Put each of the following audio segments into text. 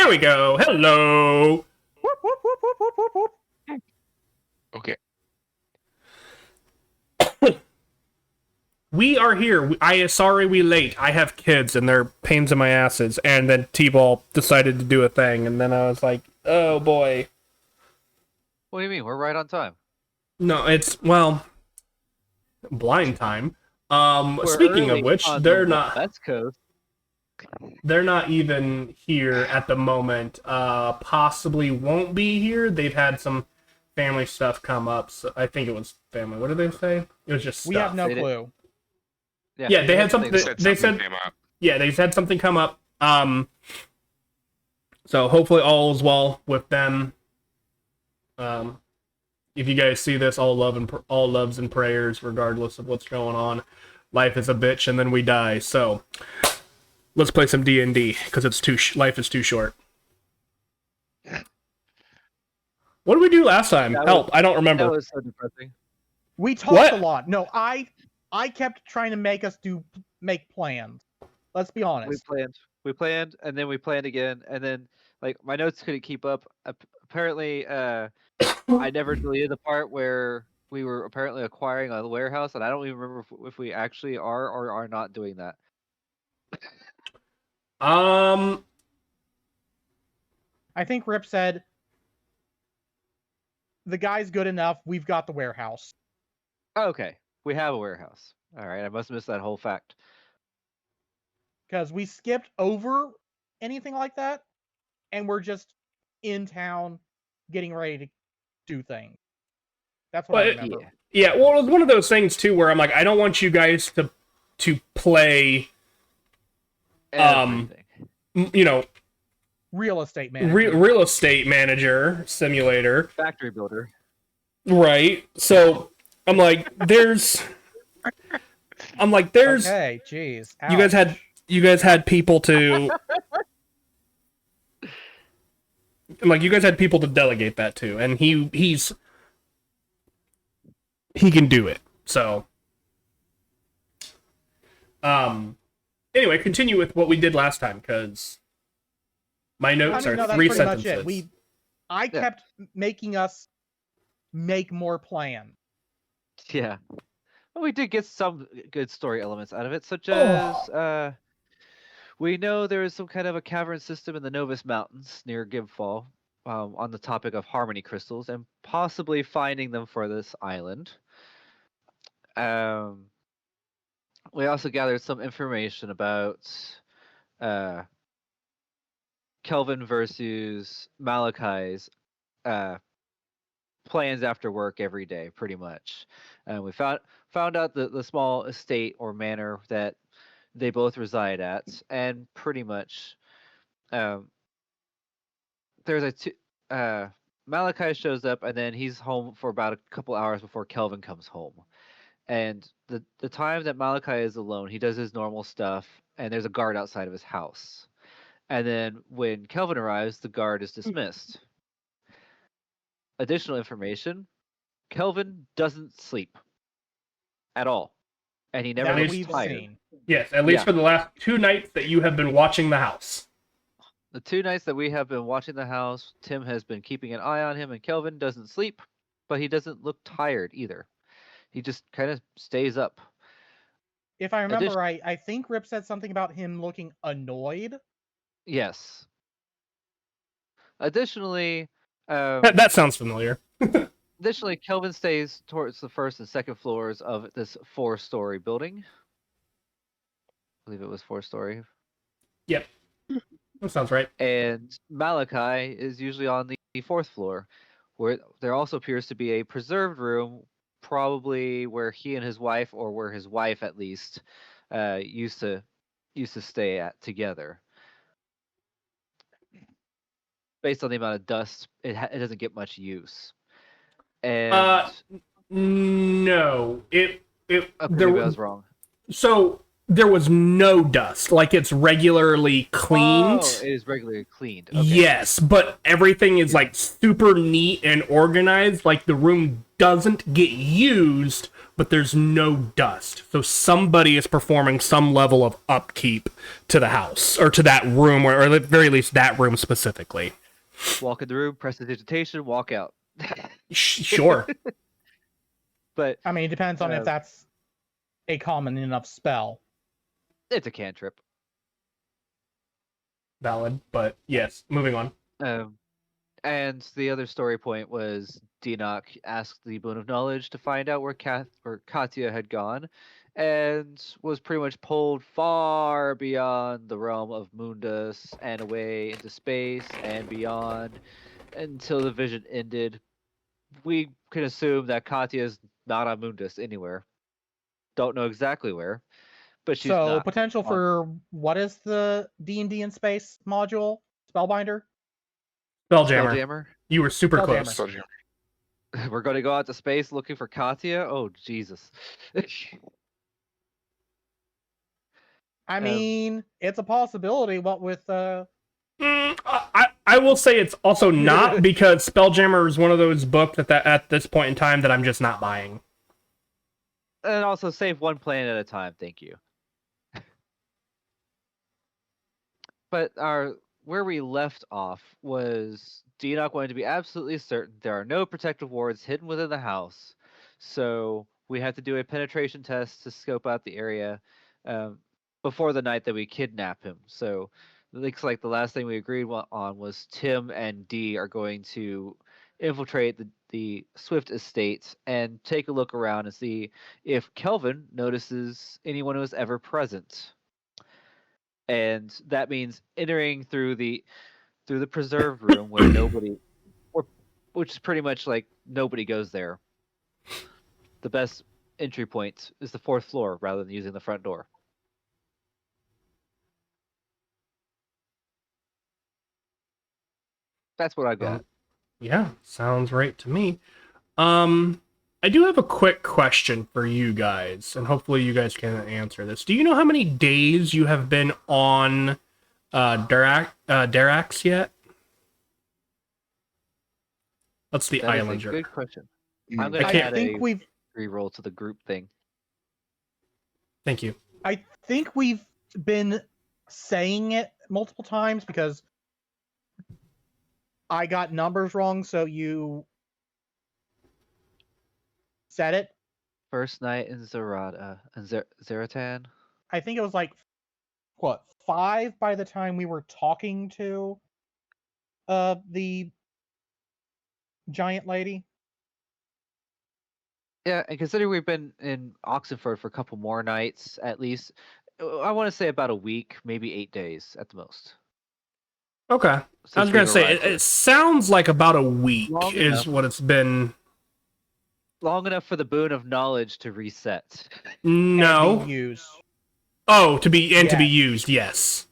There we go. Hello. Whoop, whoop, whoop, whoop, whoop, whoop, whoop. Okay. We are here. Sorry we late. I have kids and they're pains in my asses. And then T-Ball decided to do a thing. And then I was like, oh boy. What do you mean? We're right on time. No, it's, well, blind time. We're Speaking of early which, on they're the not... West Coast. They're not even here at the moment. Possibly won't be here. They've had some family stuff come up. So I think it was family. What did they say? It was just stuff. We have no They didn't- clue. Yeah, they had something. They said came up. yeah, they've had something come up. So hopefully all is well with them. If you guys see this, all loves and prayers, regardless of what's going on. Life is a bitch, and then we die. So let's play some D&D because it's life is too short. What did we do last time? Help! I don't remember. That was so depressing. We talked What? a lot. No, I kept trying to make us make plans. Let's be honest. We planned, and then we planned again, and then like my notes couldn't keep up. Apparently, I never deleted the part where we were apparently acquiring a warehouse, and I don't even remember if we actually are or are not doing that. I think Rip said, the guy's good enough, we've got the warehouse. Okay, we have a warehouse. All right, I must have missed that whole fact. Because we skipped over anything like that, and we're just in town getting ready to do things. That's what I remember. Yeah, well, it was one of those things too where I'm like, I don't want you guys to play, Everything. you know, Real estate manager. real estate manager simulator, Factory builder. right? So I'm like, there's. Okay, jeez. You guys had people to. I'm like, you guys had people to delegate that to, and he can do it. So, anyway, continue with what we did last time, because my notes are that's 3 pretty much sentences. it. I kept making us make more plans. Yeah. Well, we did get some good story elements out of it, such as we know there is some kind of a cavern system in the Novus Mountains near Gibfall, on the topic of harmony crystals and possibly finding them for this island. We also gathered some information about Kelvin versus Malachi's plans after work every day, pretty much. And we found out the small estate or manor that they both reside at, and pretty much there's Malachi shows up, and then he's home for about a couple hours before Kelvin comes home. And the time that Malachi is alone, he does his normal stuff, and there's a guard outside of his house. And then when Kelvin arrives, the guard is dismissed. Additional information: Kelvin doesn't sleep at all, and he never That looks we've tired. seen. Yes, at least Yeah. for the last 2 nights that you have been watching the house. The 2 nights that we have been watching the house, Tim has been keeping an eye on him, and Kelvin doesn't sleep, but he doesn't look tired either. He just kind of stays up. If I remember right, I think Rip said something about him looking annoyed. Yes. Additionally, That sounds familiar. Kelvin stays towards the first and second floors of this 4-story building. I believe it was 4-story. Yep. That sounds right. And Malachi is usually on the 4th floor, where there also appears to be a preserved room, probably where he and his wife, or where his wife at least, used to stay at together. Based on the amount of dust, it doesn't get much use. And No, maybe I was wrong. So there was no dust. Like, it's regularly cleaned. Oh, it is regularly cleaned. Okay. Yes, but everything is like super neat and organized. Like, the room doesn't get used, but there's no dust. So somebody is performing some level of upkeep to the house, or to that room, or at the very least that room specifically. Walk in the room, press the digitation, walk out. Sure. But I mean, it depends on if that's a common enough spell. it's a cantrip. Valid, but yes, moving on. And the other story point was Dinok asked the Boon of Knowledge to find out where Katya had gone, and was pretty much pulled far beyond the realm of Mundus and away into space and beyond until the vision ended. We can assume that Katya is not on Mundus anywhere. Don't know exactly where, but she's So not. potential for what is the D&D in space module? Spellbinder? Spelljammer. Spelljammer. You were super Spelljammer. close. We're going to go out to space looking for Katya? Oh, Jesus. I mean, it's a possibility. What with I will say it's also not, because Spelljammer is one of those books that at this point in time that I'm just not buying. And also save one planet at a time, thank you. But where we left off was Dinok wanted to be absolutely certain there are no protective wards hidden within the house. So we had to do a penetration test to scope out the area before the night that we kidnap him. So it looks like the last thing we agreed on was Tim and Dee are going to infiltrate the Swift estate and take a look around and see if Kelvin notices anyone who was ever present. And that means entering through the preserved room where which is pretty much like nobody goes there. The best entry point is the 4th floor rather than using the front door. That's what I got. Yeah, sounds right to me. I do have a quick question for you guys, and hopefully you guys can answer this. Do you know how many days you have been on Darax yet? That's the That is island a you're... good question. Mm, I'm gonna I add think a we've re-roll to the group thing. Thank you. I think we've been saying it multiple times because I got numbers wrong, so you said it. First night in Zerata and Zeratan. I think it was like what 5 by the time we were talking to the giant lady. Yeah, and considering we've been in Oxenford for a couple more nights at least, I want to say about a week, maybe 8 days at the most. Okay. I Since was going we've to say, arrived here. it sounds like about a week Long is enough. what it's been. Long enough for the Boon of Knowledge to reset. And No. be used. Oh, to be Yes. used, yes.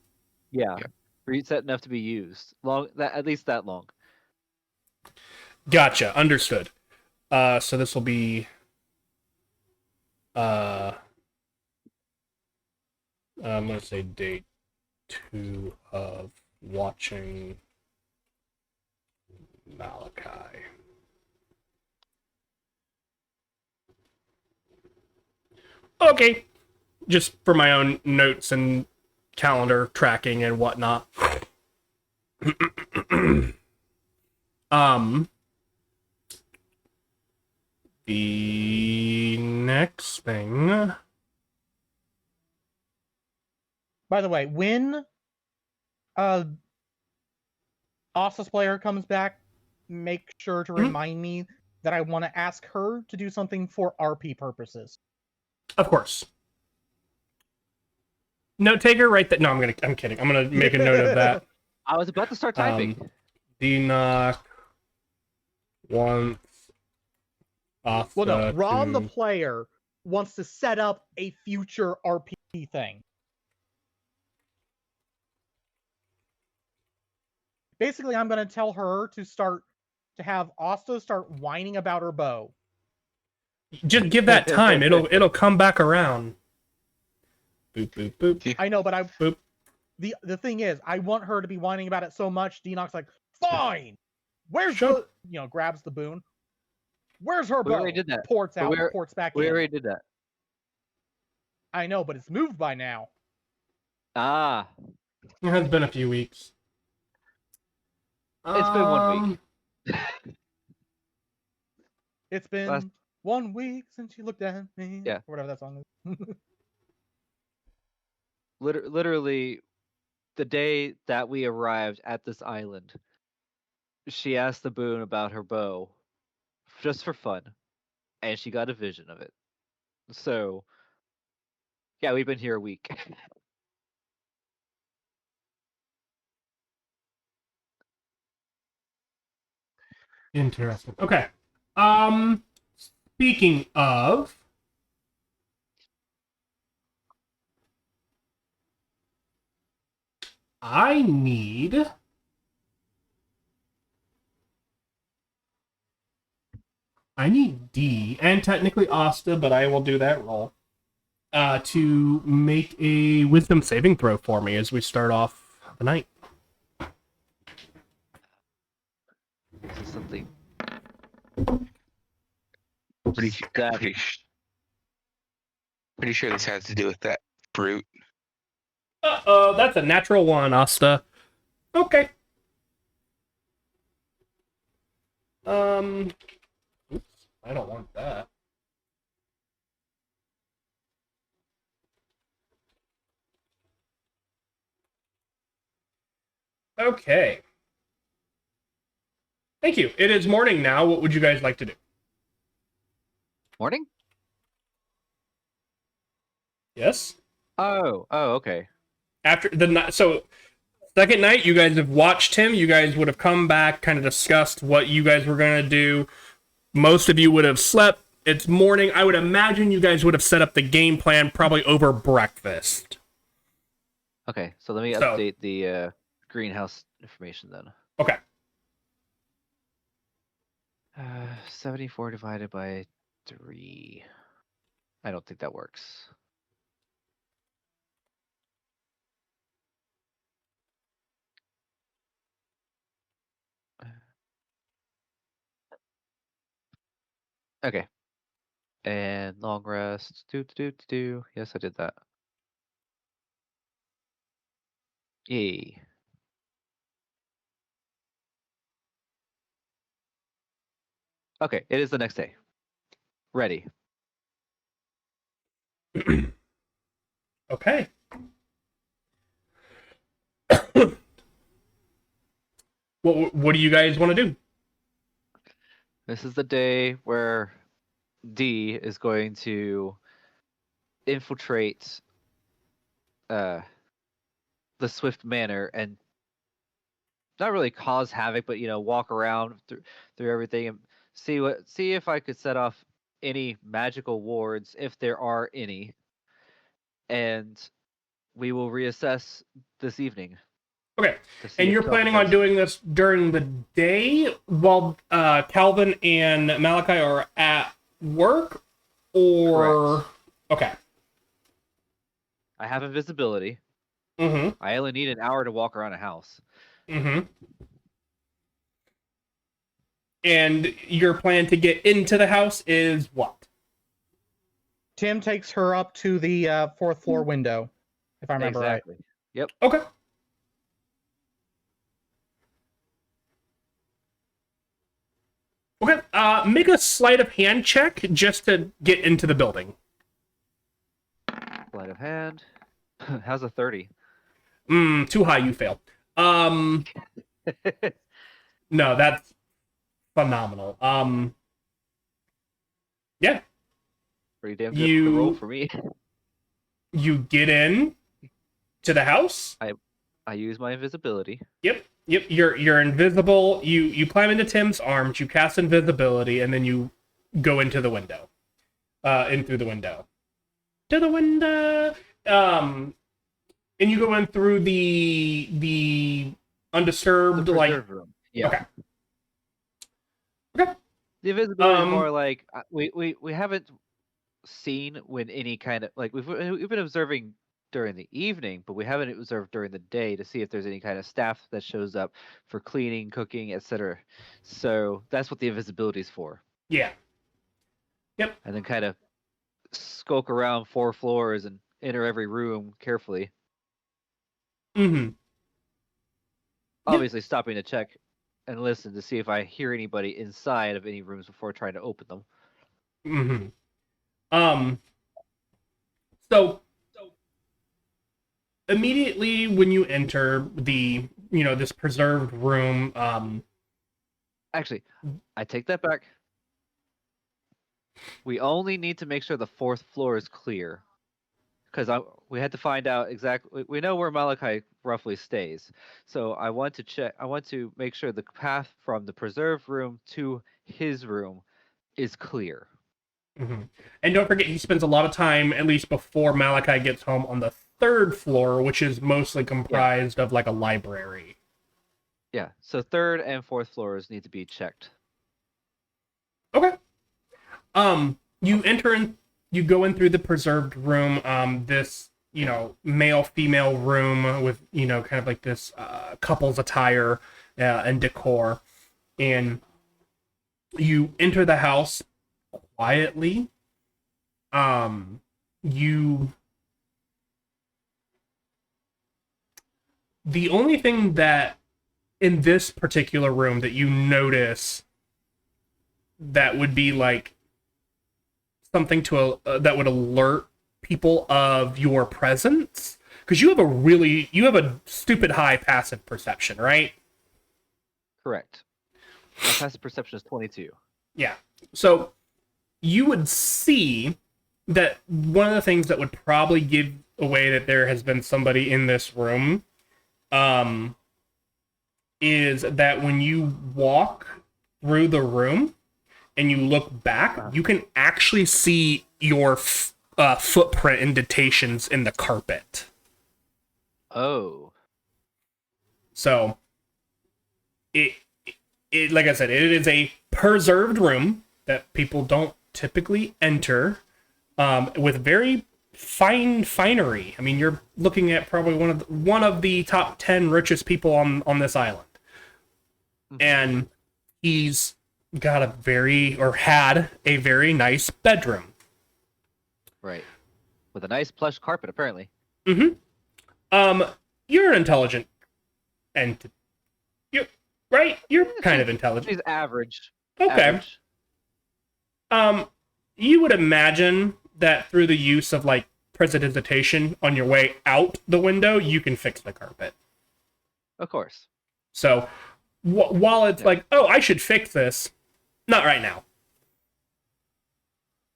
Yeah. Yeah. Reset enough to be used. At least that long. Gotcha. Understood. So this will be... I'm going to say day 2 of watching Malachi. Okay. Just for my own notes and calendar tracking and whatnot. The next thing... By the way, when Ossus player comes back, make sure to remind me that I want to ask her to do something for RP purposes. Of course. Note taker, right? That no, I'm kidding. I'm gonna make a note of that. I was about to start typing. Denock wants Asa Well, no, Ron the to... player wants to set up a future RP thing. Basically, I'm going to tell her to have Asta start whining about her bow. Just give that time. It'll come back around. Boop, boop, boop. I know, but Boop. the thing is, I want her to be whining about it so much. Deanock's like, fine. Where's Shut- the grabs the boon. Where's her We bow? already did that. Ports out, We are- ports back We in. already did that. I know, but it's moved by now. Ah, It has been a few weeks. It's been 1 week. It's been Last- 1 week since you looked at me. Yeah. Or whatever that song is. literally, the day that we arrived at this island, she asked the boon about her bow, just for fun, and she got a vision of it. So, yeah, we've been here a week. Interesting. Okay. Speaking of, I need D and technically Asta, but I will do that roll. To make a wisdom saving throw for me as we start off the night. This is something. Pretty, That- pretty, pretty sure this has to do with that brute. That's a natural one, Asta. Okay. Oops, I don't want that. Okay. Thank you. It is morning now. What would you guys like to do? Morning? Yes? Oh, okay. After the night, so second night, you guys have watched him. You guys would have come back, kind of discussed what you guys were going to do. Most of you would have slept. It's morning. I would imagine you guys would have set up the game plan probably over breakfast. Okay, so let me So- update the greenhouse information then. Okay. 74 divided by 3. I don't think that works. Okay. And long rest. Do. Yes, I did that. Yay. Okay, it is the next day. Ready. Okay. What do you guys want to do? This is the day where D is going to infiltrate the Swift Manor and not really cause havoc, but walk around through everything and see if I could set off any magical wards if there are any, and we will reassess this evening. Okay. to see And if you're Kelvin planning on does- doing this during the day while Calvin and Malachi are at work? Or... Correct. Okay. I have invisibility. Mm-hmm. I only need an hour to walk around a house. Mm-hmm. And your plan to get into the house is what? Tim takes her up to the fourth floor window, if I remember right. Exactly. Yep. Okay. Okay, make a sleight of hand check just to get into the building. Sleight of hand. How's a 30? Too high, you fail. No, that's phenomenal. Yeah, Pretty damn good to roll for me. you get in to the house. I use my invisibility. Yep. You're invisible. You climb into Tim's arms. You cast invisibility, and then you go into the window. In through the window. To the window. And you go in through the undisturbed, The like. preserve room. Yeah. Okay. Okay. The invisibility is Um, more like we haven't seen when any kind of like we've been observing during the evening, but we haven't observed during the day to see if there's any kind of staff that shows up for cleaning, cooking, etc. So that's what the invisibility is for. Yeah. Yep. And then kind of skulk around 4 floors and enter every room carefully. Mm-hmm. Obviously stopping to check and listen to see if I hear anybody inside of any rooms before trying to open them. Mm-hmm. So immediately when you enter the, this preserved room, Actually, I take that back. We only need to make sure the 4th floor is clear. Because we had to find out exactly. We know where Malachi roughly stays. So I want to check. I want to make sure the path from the preserved room to his room is clear. mm-hmm. And don't forget, he spends a lot of time, at least before Malachi gets home, on the 3rd floor, which is mostly comprised of like a library. Yeah. So 3rd and 4th floors need to be checked. Okay. You enter in. You go in through the preserved room. This, male-female room with, kind of like this couple's attire and decor, and you enter the house quietly. The only thing that in this particular room that you notice that would be like something that would alert people of your presence, because you have a stupid high passive perception, right? Correct. My passive perception is 22. Yeah. So you would see that one of the things that would probably give away that there has been somebody in this room is that when you walk through the room and you look back, you can actually see your footprint indentations in the carpet. Oh. So, it like I said, it is a preserved room that people don't typically enter, with very fine finery. I mean, you're looking at probably one of the top 10 richest people on this island, and he's got had a very nice bedroom. Right. With a nice plush carpet, apparently. Mm-hmm. You're an intelligent entity. You're kind of intelligent. She's average. Okay. Average. You would imagine that through the use of like prestidigitation on your way out the window, you can fix the carpet. Of course. So while it's like, oh, I should fix this, not right now.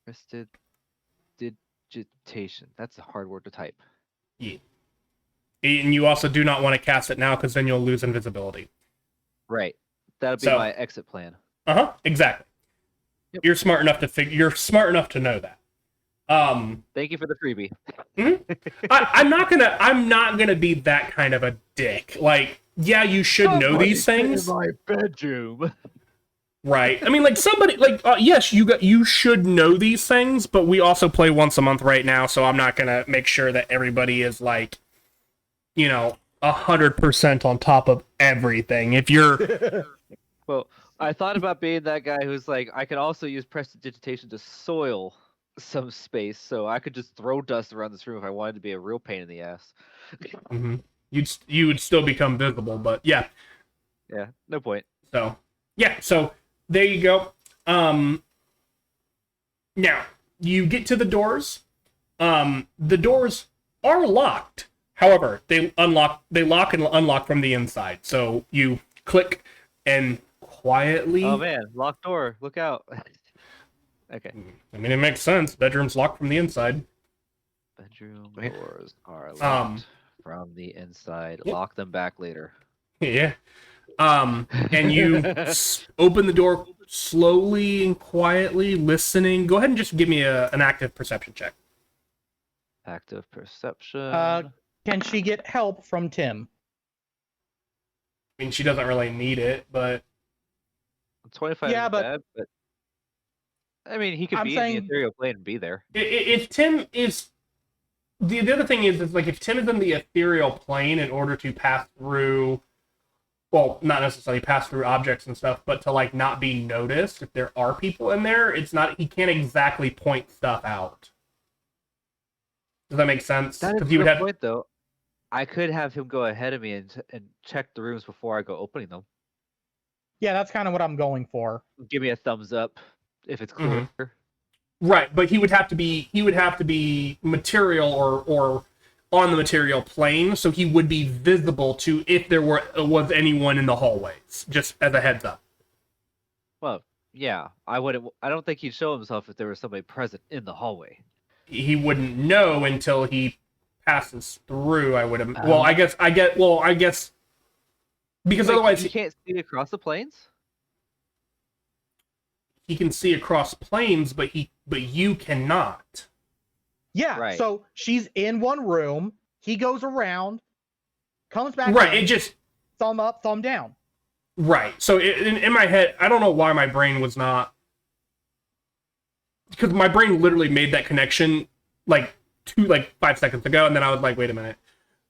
Prestidigitation. That's a hard word to type. Yeah. And you also do not want to cast it now because then you'll lose invisibility. Right. That'll be my exit plan. Exactly. Yep. You're smart enough to know that. Thank you for the freebie. I'm not gonna be that kind of a dick. Like, yeah, you should know these things. In my bedroom. Right. I mean, like somebody, like, yes, you should know these things, but we also play once a month right now, so I'm not gonna make sure that everybody is like, 100% on top of everything. If you're, well, I thought about being that guy who's like, I can also use prestidigitation to soil some space, so I could just throw dust around this room if I wanted to be a real pain in the ass. Mm-hmm. You would still become visible, but yeah. Yeah, no point. So, yeah, so there you go. Now, you get to the doors. The doors are locked. However, they lock and unlock from the inside. So you click and quietly... Oh man, locked door. Look out. Okay. I mean, it makes sense. Bedroom's locked from the inside. Bedroom doors are locked from the inside. Yep. Lock them back later. Yeah. And you open the door slowly and quietly, listening. Go ahead and just give me an active perception check. Active perception. Can she get help from Tim? I mean, she doesn't really need it, but... 25 Yeah, is but... bad, but... I mean, he could I'm be in the ethereal plane and be there. If Tim is the other thing is like if Tim is in the ethereal plane in order to pass through, well, not necessarily pass through objects and stuff, but to like not be noticed if there are people in there, it's not, he can't exactly point stuff out. Does that make sense? That is he a would good have point, though. I could have him go ahead of me and check the rooms before I go opening them. Yeah, that's kind of what I'm going for. Give me a thumbs up if it's clear. right, but he would have to be material or on the material plane, so he would be visible to if there was anyone in the hallways. Just as a heads up. Well, yeah, I don't think he'd show himself if there was somebody present in the hallway. He wouldn't know until he passes through. I would have. Well, I guess because Wait, otherwise he can't see across the planes. he can see across planes, but you cannot. Yeah, Right. so she's in one room, he goes around, comes back Right. in, It just thumb up, thumb down. right. So in my head, I don't know why my brain was not, because my brain literally made that connection like 5 seconds ago, and then I was like, wait a minute.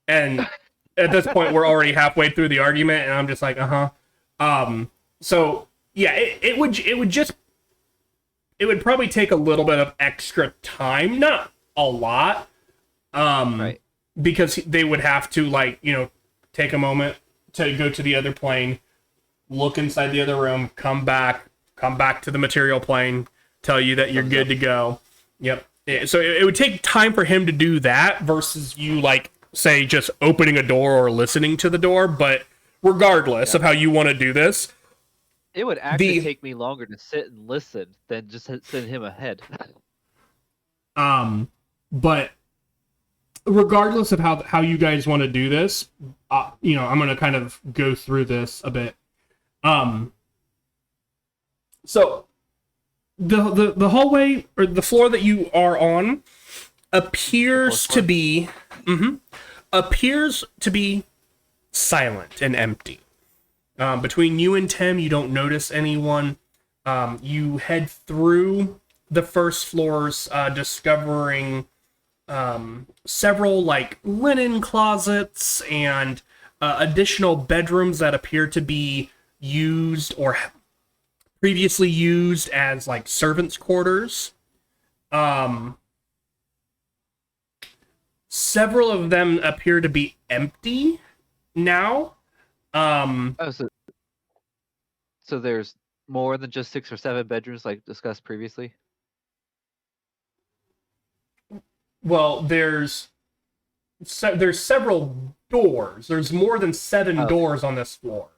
And at this point, we're already halfway through the argument, and I'm just like, So yeah, it would probably take a little bit of extra time, not a lot, Right. because they would have to take a moment to go to the other plane, look inside the other room, come back to the material plane, tell you that you're good to go. Yep. So it would take time for him to do that versus you, say, just opening a door or listening to the door. But regardless of how you want to do this, it would actually take me longer to sit and listen than just send him ahead. But regardless of how you guys want to do this, I'm going to kind of go through this a bit. So the hallway or the floor that you are on appears to be silent and empty. Between you and Tim, you don't notice anyone. You head through the first floors, discovering several linen closets and additional bedrooms that appear to be used or previously used as servants' quarters. Several of them appear to be empty now. So there's more than just 6 or 7 bedrooms like discussed previously? Well, there's several doors. There's more than 7 doors on this floor.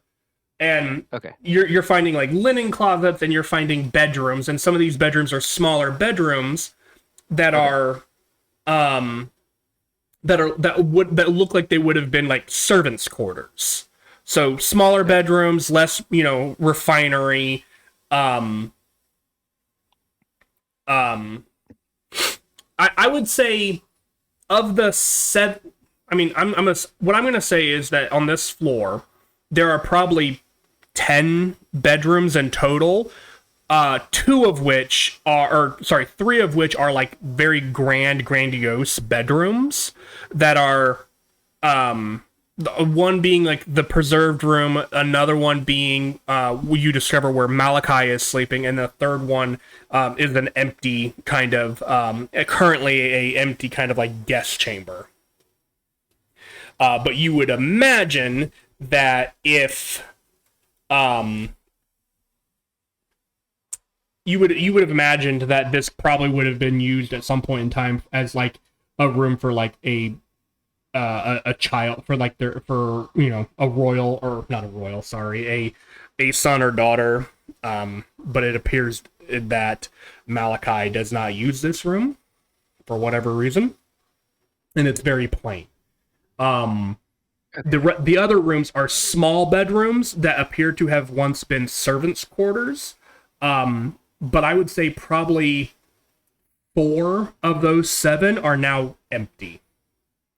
And you're finding linen closets, and you're finding bedrooms, and some of these bedrooms are smaller bedrooms that are that look like they would have been servants' quarters. So smaller bedrooms, less refinery. I would say of the set. I mean, what I'm gonna say is that on this floor there are probably 10 bedrooms in total. 3 of which are very grandiose bedrooms that are one being the preserved room, another one being you discover where Malachi is sleeping, and the third one is an empty kind of currently a empty kind of guest chamber. But you would imagine that if you would have imagined that this probably would have been used at some point in time as a room for a child, for a royal, or not a royal, sorry, a son or daughter. But it appears that Malachi does not use this room for whatever reason, and it's very plain. The other rooms are small bedrooms that appear to have once been servants' quarters. But I would say probably 4 of those 7 are now empty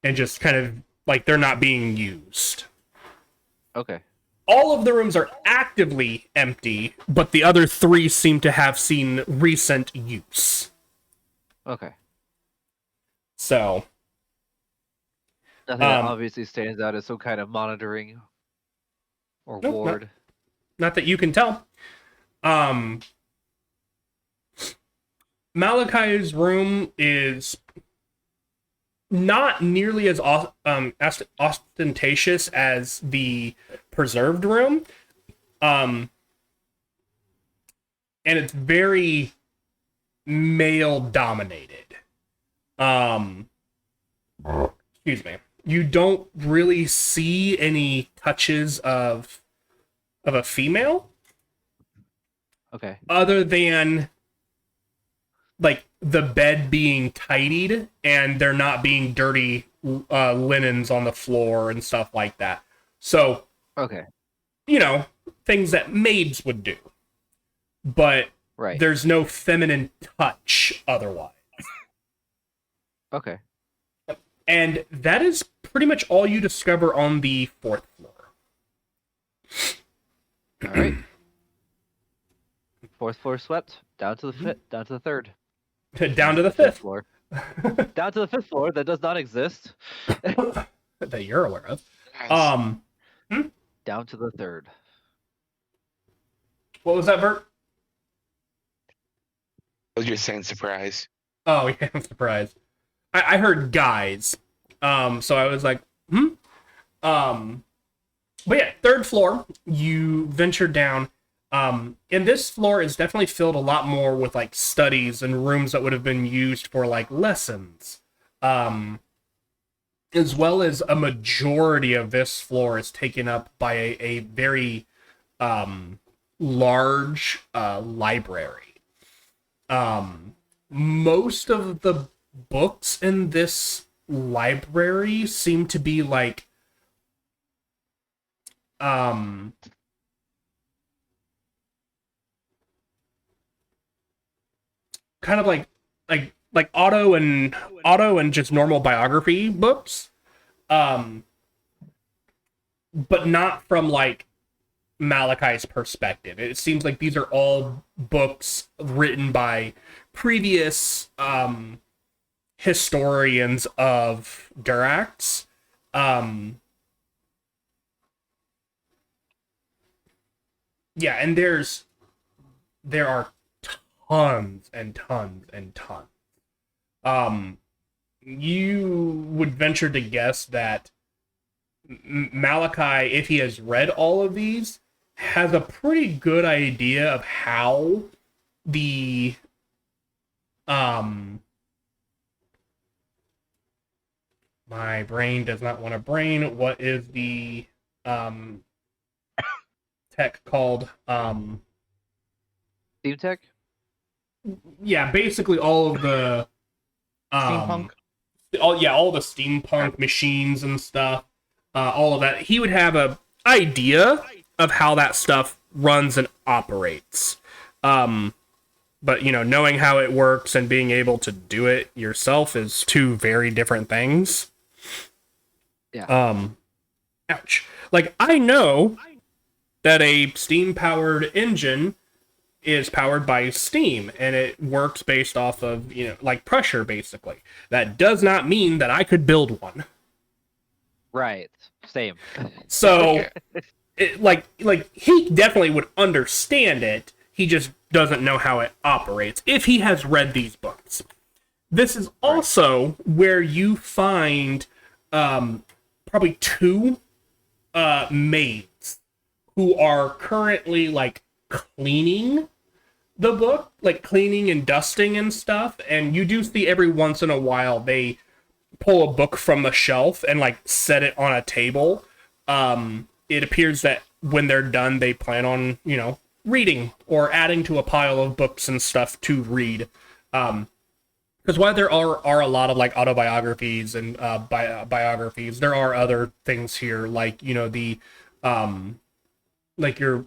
and just kind of they're not being used. Okay. All of the rooms are actively empty, but the other 3 seem to have seen recent use. Okay. So, Nothing that Um, obviously stands out as some kind of monitoring or Nope, ward. not that you can tell. Um, Malachi's room is not nearly as ostentatious as the preserved room. And it's very male dominated. Excuse me. You don't really see any touches of a female Okay. other than like the bed being tidied and there not being dirty linens on the floor and stuff like that. So, Okay. Things that maids would do. But Right. there's no feminine touch otherwise. Okay. And that is pretty much all you discover on the 4th floor. All right. 4th floor swept. Down to the down to the 3rd. Down to the 5th 5th. floor. Down to the 5th floor that does not exist. That you're aware of. Guys, Down to the 3rd. What was that, Bert? you're saying surprise. Oh, yeah, I'm surprised. I heard guys. So I was like, But yeah, 3rd floor, you venture down. And this floor is definitely filled a lot more with like studies and rooms that would have been used for like lessons. As well as a majority of this floor is taken up by a very large library. Most of the books in this library seem to be like kind of like auto and just normal biography books, but not from like Malachi's perspective. It seems like these are all books written by previous historians of Durax. Yeah, and there are tons and tons and tons. You would venture to guess that Malachi, if he has read all of these, has a pretty good idea of how the my brain does not want to brain. What is the tech called? Steam Tech? Yeah, basically all of the Steampunk. all the steampunk machines and stuff, all of that. He would have a idea of how that stuff runs and operates. But knowing how it works and being able to do it yourself is two very different things. Yeah. Ouch. Like, I know that a steam-powered engine is powered by steam, and it works based off of, like pressure, basically. That does not mean that I could build one. Right. Same. So, he definitely would understand it. He just doesn't know how it operates, if he has read these books. This is also where you find probably two maids who are currently, like, cleaning the book, like cleaning and dusting and stuff, and you do see every once in a while they pull a book from the shelf and like set it on a table. It appears that when they're done, they plan on, reading or adding to a pile of books and stuff to read. Because while there are a lot of like autobiographies and biographies, there are other things here, like the like your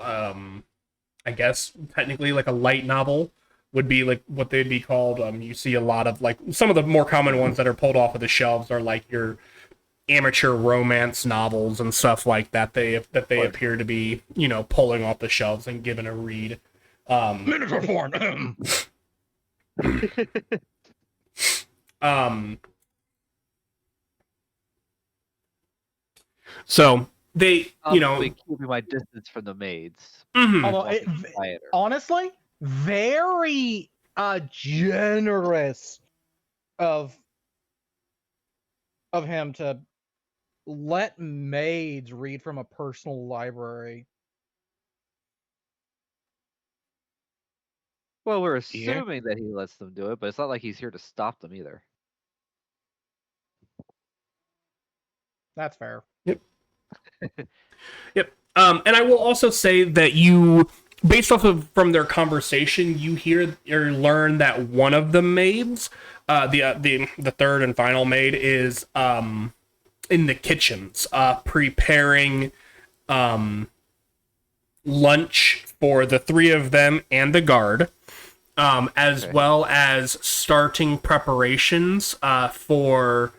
I guess technically like a light novel would be like what they'd be called. You see a lot of like some of the more common ones that are pulled off of the shelves are like your amateur romance novels and stuff like that. They appear to be pulling off the shelves and giving a read. Miniature porn. So they, I'll be keeping my distance from the maids. mhm. Although, honestly, very generous of him to let maids read from a personal library. Well, we're assuming that he lets them do it, but it's not like he's here to stop them either. That's fair. Yep. Yep. And I will also say that you, based off of from their conversation, you hear or learn that one of the maids, the third and final maid, is in the kitchens, preparing lunch for the three of them and the guard, as well as starting preparations for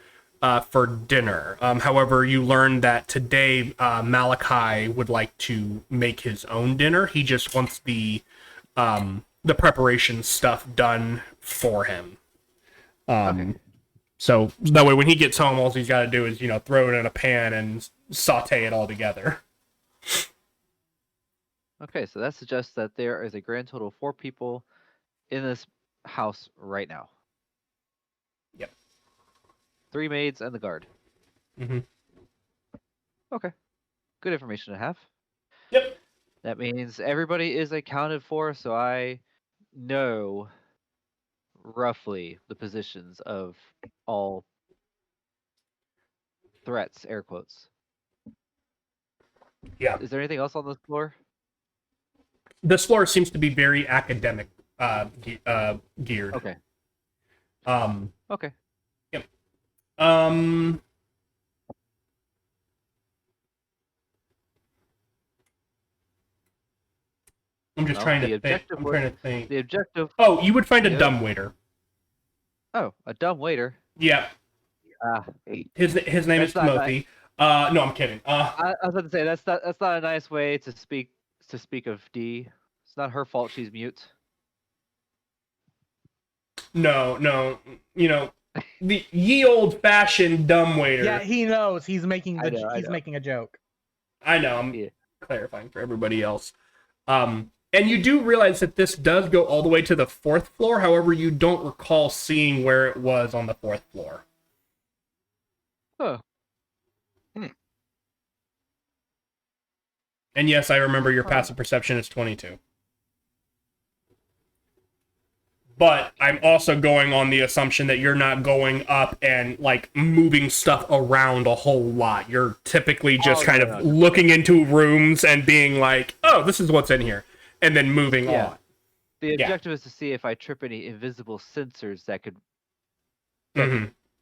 dinner. However, you learn that today Malachi would like to make his own dinner. He just wants the preparation stuff done for him. So that way, when he gets home, all he's got to do is throw it in a pan and saute it all together. Okay, so that suggests that there is a grand total of 4 people in this house right now. Yep. 3 maids and the guard. Mm-hmm. Okay. Good information to have. Yep. That means everybody is accounted for, so I know roughly the positions of all threats, air quotes. Yeah. Is there anything else on this floor? This floor seems to be very academic geared. Okay. Okay. Yep. I'm just trying to think. I'm trying to think. The objective. Oh, you would find a dumbwaiter. Oh, a dumb waiter. Yeah. His name is Timothy. No, I'm kidding. I was about to say that's not a nice way to speak of Dee. It's not her fault she's mute. No. The ye old fashioned dumbwaiter. Yeah, he knows. He's making making a joke. I know. I'm clarifying for everybody else. And you do realize that this does go all the way to the 4th floor. However, you don't recall seeing where it was on the 4th floor. Oh. And yes, I remember your passive perception is 22. But I'm also going on the assumption that you're not going up and moving stuff around a whole lot. You're typically just looking into rooms and being like, "Oh, this is what's in here," and then moving on. The objective is to see if I trip any invisible sensors that could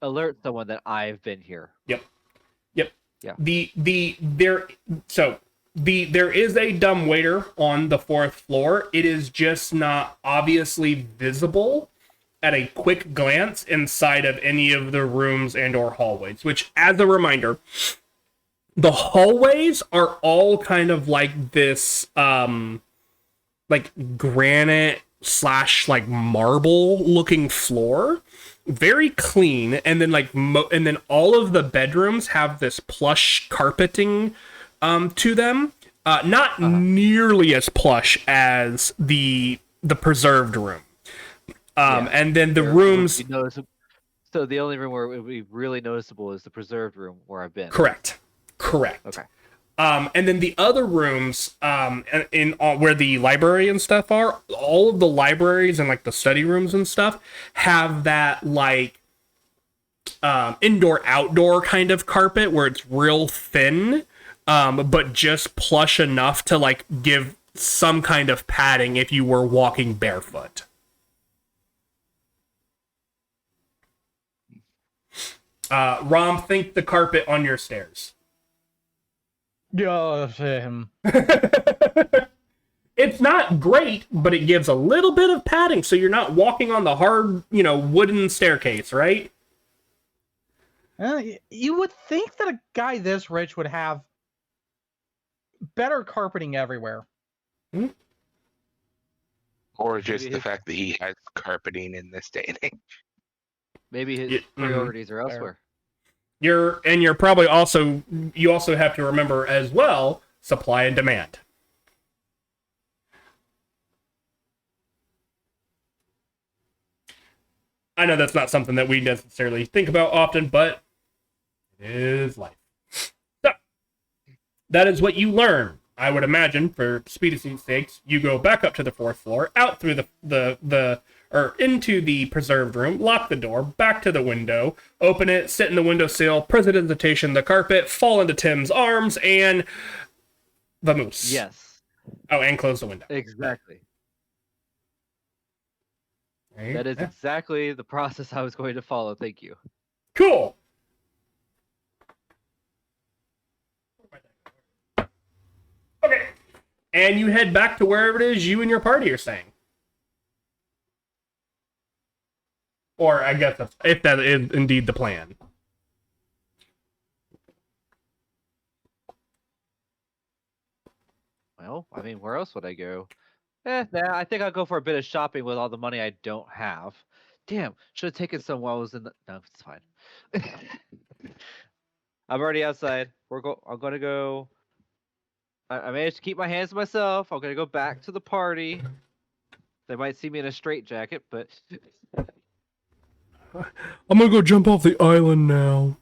alert someone that I've been here. Yep. Yeah. There is a dumbwaiter on the 4th floor. It is just not obviously visible at a quick glance inside of any of the rooms and or hallways, which, as a reminder, the hallways are all kind of like this granite / marble looking floor, very clean, and then and then all of the bedrooms have this plush carpeting to them, not nearly as plush as the preserved room. And then the rooms. So the only room where it would be really noticeable is the preserved room where I've been. Correct. Okay. And then the other rooms, in where the library and stuff are, all of the libraries and the study rooms and stuff have that indoor-outdoor kind of carpet where it's real thin. But just plush enough to give some kind of padding if you were walking barefoot. Rom, think the carpet on your stairs. It's not great, but it gives a little bit of padding, so you're not walking on the hard, wooden staircase, right? You would think that a guy this rich would have better carpeting everywhere. Or just the fact that he has carpeting in this day and age. Maybe his priorities are elsewhere. You're probably also, you also have to remember as well, supply and demand. I know that's not something that we necessarily think about often, but it is life. So, that is what you learn. I would imagine, for speedy's sakes, you go back up to the 4th floor, out through or into the preserved room, lock the door, back to the window, open it, sit in the windowsill, presidentation the carpet, fall into Tim's arms, and the moose. Yes. Oh, and close the window. Exactly. Right? That is exactly the process I was going to follow. Thank you. Cool. Okay. And you head back to wherever it is you and your party are staying. Or I guess if that is indeed the plan. Well, I mean, where else would I go? Nah, I think I'll go for a bit of shopping with all the money I don't have. Damn, should have taken some while I was in the. No, it's fine. I'm already outside. I'm gonna go. I managed to keep my hands to myself. I'm gonna go back to the party. They might see me in a straitjacket, but I'm gonna go jump off the island now.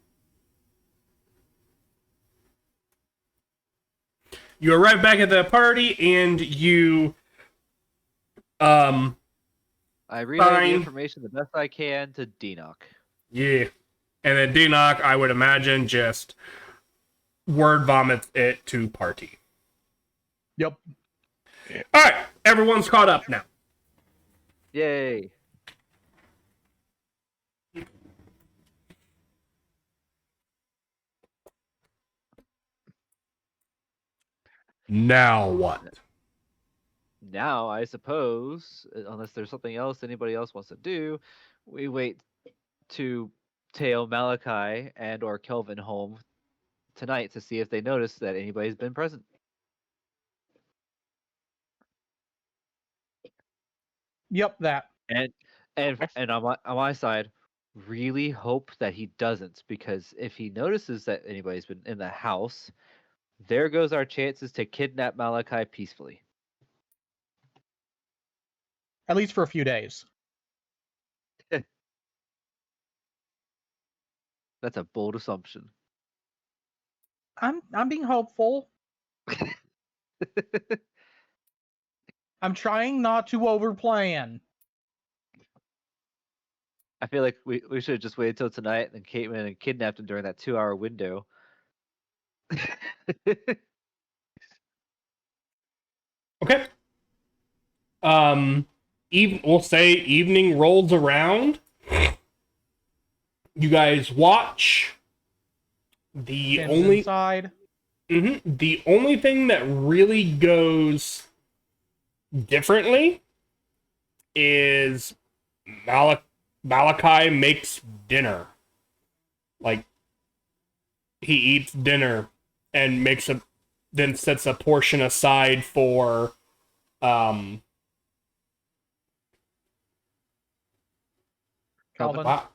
You arrive back at the party and you I relay Fine. the information the best I can to Denoch. yeah. And then Denoch, I would imagine, just word vomits it to party. Yep. Alright, everyone's caught up now. Yay! Now what? Now, I suppose, unless there's something else anybody else wants to do, we wait to tail Malachi and or Kelvin home tonight to see if they notice that anybody's been present. Yep, that. And on my side, really hope that he doesn't, because if he notices that anybody's been in the house, there goes our chances to kidnap Malachi peacefully. At least for a few days. That's a bold assumption. I'm being hopeful. I'm trying not to overplan. I feel like we should have just waited till tonight and came in and kidnapped him during that 2-hour window. Okay. We'll say evening rolls around. You guys watch. The Tim's only inside. the only thing that really goes differently is Malachi makes dinner. Like, he eats dinner and then sets a portion aside for Calvin.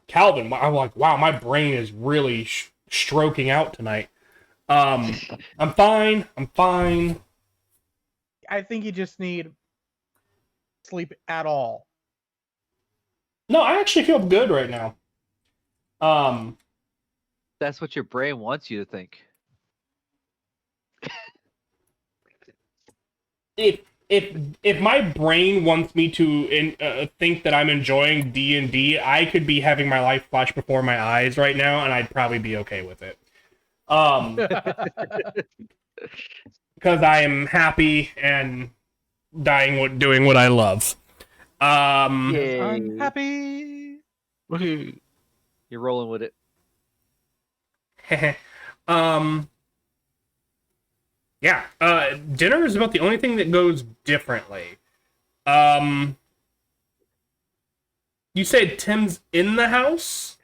Calvin. I'm like, wow, my brain is really stroking out tonight. I'm fine. I think you just need sleep at all. No, I actually feel good right now. That's what your brain wants you to think. If my brain wants me to think that I'm enjoying D&D, I could be having my life flash before my eyes right now, and I'd probably be okay with it. Because I am happy and doing what I love. Yay. I'm happy. Woohoo. You're rolling with it. Yeah. Dinner is about the only thing that goes differently. You said Tim's in the house?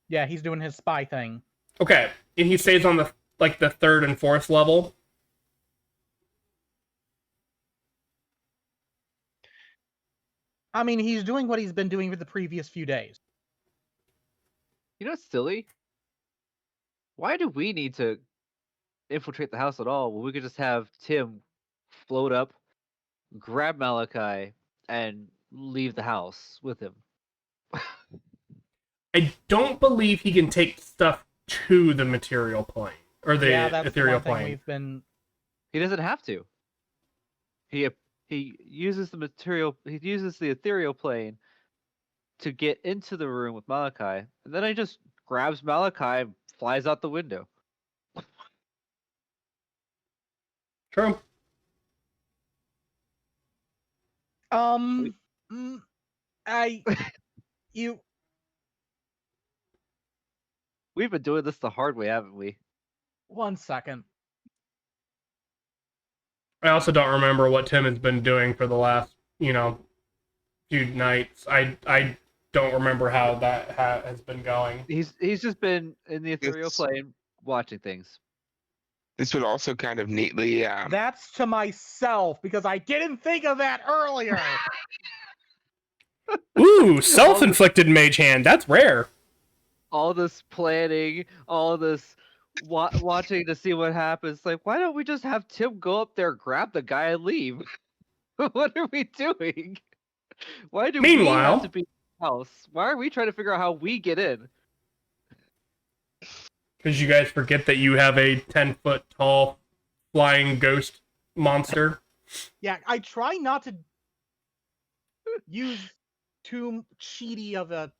Yeah, he's doing his spy thing. Okay. And he stays on the 3rd and 4th level? I mean, he's doing what he's been doing for the previous few days. You know what's silly? Why do we need to infiltrate the house at all when we could just have Tim float up, grab Malachi, and leave the house with him? I don't believe he can take stuff to the material plane or the Yeah, that's the ethereal one thing plane. we've been. He doesn't have to. He uses the material. He uses the ethereal plane to get into the room with Malachi, and then he just grabs Malachi and flies out the window. True. Mm, I you We've been doing this the hard way, haven't we? 1 second. I also don't remember what Tim has been doing for the last, few nights. I don't remember how that has been going. He's just been in the ethereal It's- plane watching things. This would also kind of neatly. That's to myself because I didn't think of that earlier. Ooh, self-inflicted mage hand. That's rare. All this planning, all this watching to see what happens. Like, why don't we just have Tim go up there, grab the guy, and leave? What are we doing? Why do we Meanwhile- have to be in the house? Why are we trying to figure out how we get in? Because you guys forget that you have a 10-foot tall flying ghost monster. Yeah, I try not to use too cheaty of a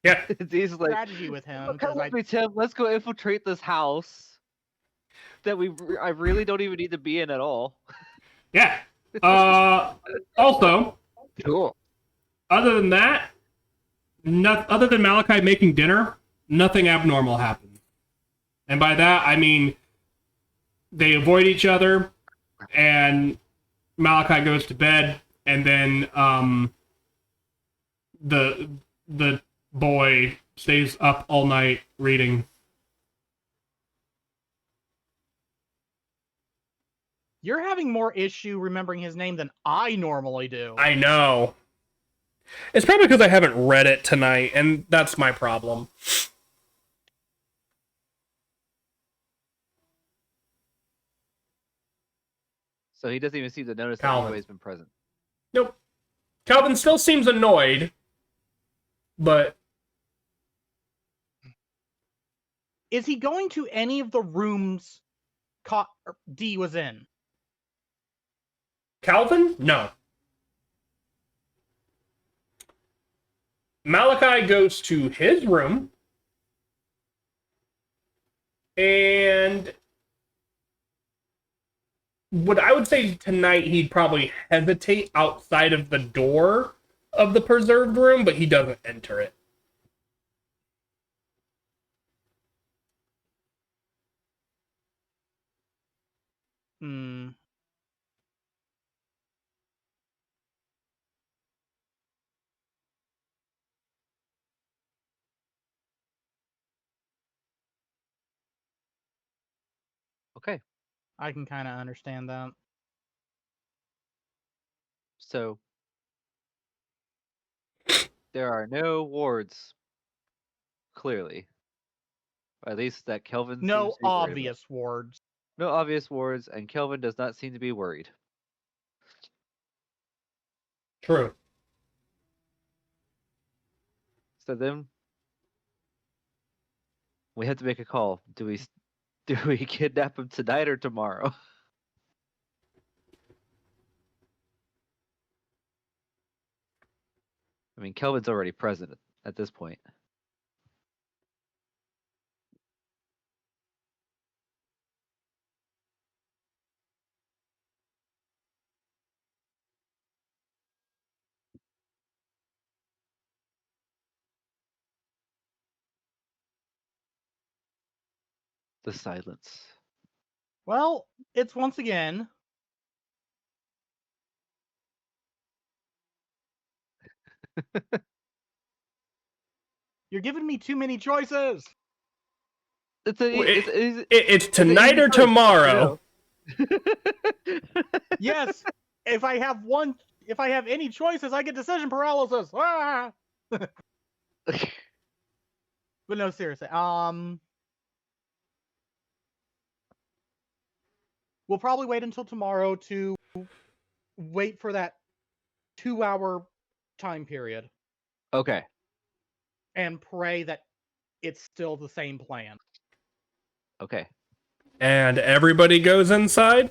Yeah. He's like, strategy with him come because with me, Tim. Let's go infiltrate this house that I really don't even need to be in at all. Yeah. Also, Cool. other than that, other than Malachi making dinner, nothing abnormal happens. And by that, I mean they avoid each other, and Malachi goes to bed, and then the boy stays up all night reading. you're having more issue remembering his name than I normally do. I know. It's probably because I haven't read it tonight, and that's my problem. So he doesn't even seem to notice that Calvin. anybody's been present. Nope. Calvin still seems annoyed, but Is he going to any of the rooms D was in? Calvin? No. Malachi goes to his room, and what I would say tonight, he'd probably hesitate outside of the door of the preserved room, but he doesn't enter it. Hmm. Okay, I can kind of understand that. so there are no wards, clearly. At least that Kelvin seems No to be worried about. obvious wards. No obvious wards, and Kelvin does not seem to be worried. True. So then we have to make a call. Do we kidnap him tonight or tomorrow? I mean, Kelvin's already present at this point. The silence. Well, it's once again. You're giving me too many choices. It's tonight or tomorrow. Yes, if I have any choices, I get decision paralysis. Ah! But no, seriously. We'll probably wait until tomorrow to wait for that 2-hour time period Okay. and pray that it's still the same plan. Okay. And everybody goes inside?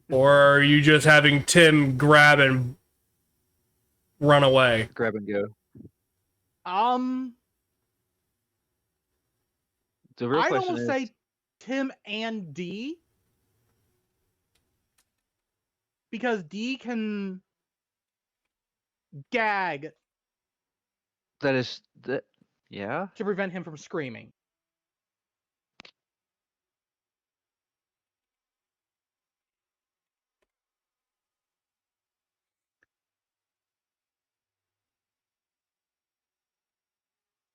Or are you just having Tim grab and run away? Grab and go. The real I'd question almost is, say Tim and D, because D can gag that is that. Yeah. to prevent him from screaming.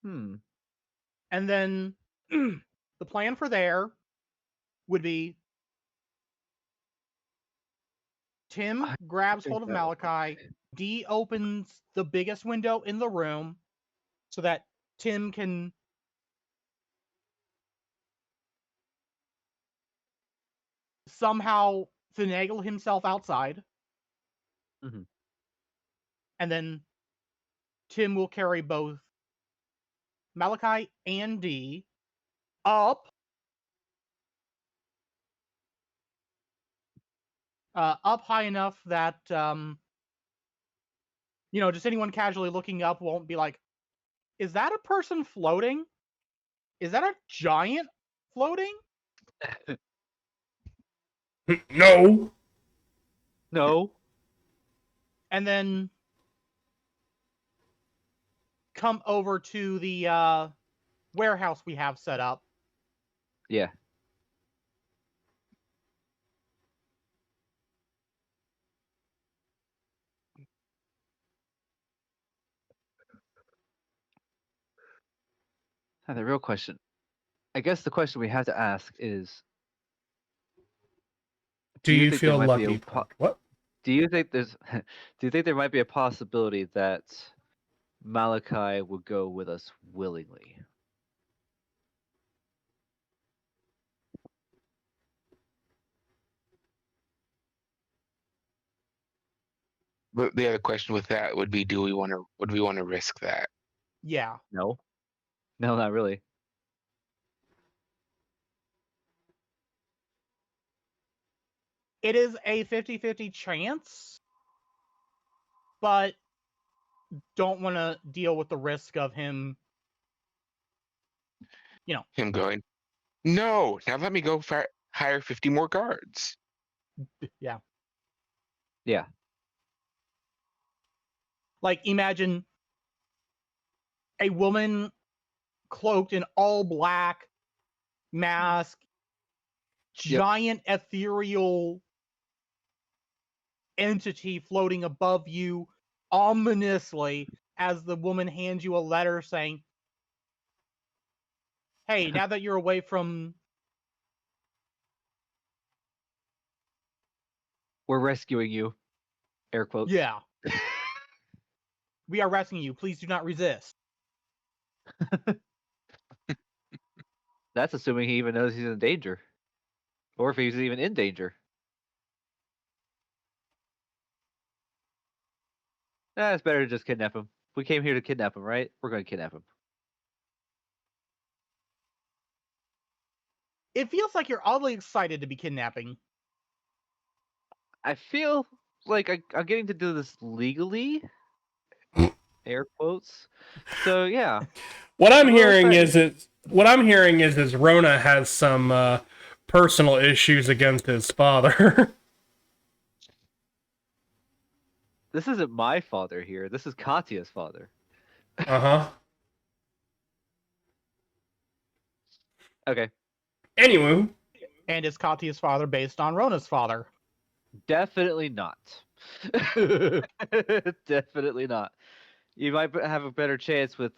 Hmm. And then the plan for there would be Tim I grabs think hold of that would Malachi, D opens the biggest window in the room so that Tim can somehow finagle himself outside. Mhm. And then Tim will carry both Malachi and D up up high enough that just anyone casually looking up won't be like, is that a person floating? Is that a giant floating? No. No. And then come over to the warehouse we have set up. Yeah. Now the real question. I guess the question we have to ask is: Do Do you you think there feel might be lucky? a What? Do you think there's Do you think there might be a possibility that Malachi would go with us willingly? But the other question with that would be, would we want to risk that? Yeah. No. No, not really. It is a 50-50 chance, but don't want to deal with the risk of him, Him going, no, now let me go hire 50 more guards. yeah. Yeah. Like, imagine a woman cloaked in all black, mask, Yep. giant ethereal entity floating above you ominously as the woman hands you a letter saying, hey, now that you're away from... We're rescuing you. Air quotes. Yeah. We are rescuing you. Please do not resist. That's assuming he even knows he's in danger. Or if he's even in danger. It's better to just kidnap him. We came here to kidnap him, right? We're going to kidnap him. It feels like you're oddly excited to be kidnapping. I feel like I'm getting to do this legally. Air quotes. So yeah. What I'm I'm a little hearing excited. is Rona has some personal issues against his father. This isn't my father here. This is Katya's father. Uh-huh. Okay. Anyway, And is Katya's father based on Rona's father? Definitely not. Definitely not. You might have a better chance with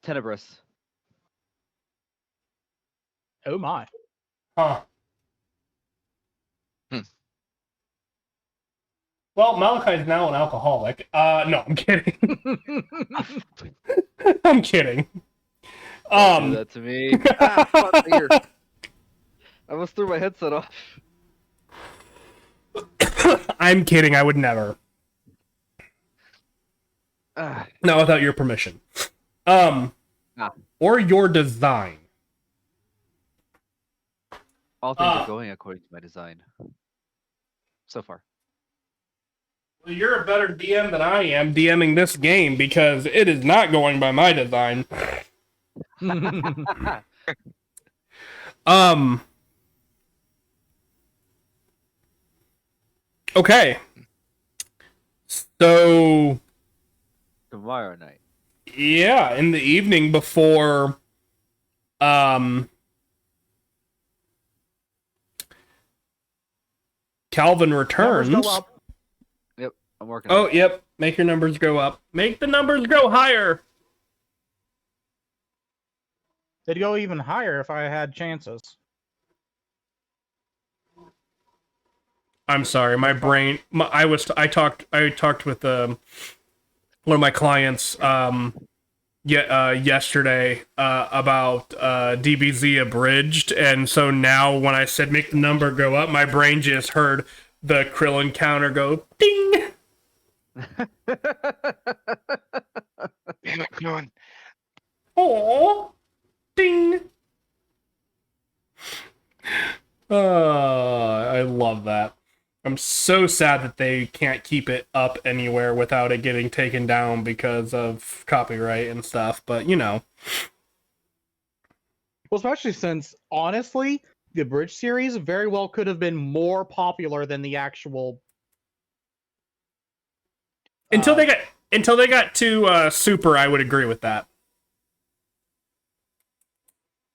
Tenebris. Oh my. huh. Hmm. Well, Malachi's now an alcoholic. No, I'm kidding. I'm kidding. Don't do that to me. Fuck, here. I almost threw my headset off. I'm kidding. I would never. Ah. Not without your permission. Or your design. All things are going according to my design. So far. Well, you're a better DM than I am DMing this game because it is not going by my design. Okay. So Tomorrow night. yeah, in the evening before Calvin returns. Numbers go up. Yep, I'm working on Oh, it. yep. Make your numbers go up. Make the numbers go higher. They'd go even higher if I had chances. I'm sorry, my brain. I talked with one of my clients yesterday about DBZ abridged, and so now when I said make the number go up, my brain just heard the Krillin counter go ding. Damn it, come on. Oh, ding. I love that. I'm so sad that they can't keep it up anywhere without it getting taken down because of copyright and stuff, but you know. Well, especially since, honestly, the Bridge series very well could have been more popular than the actual. Until they got to Super, I would agree with that.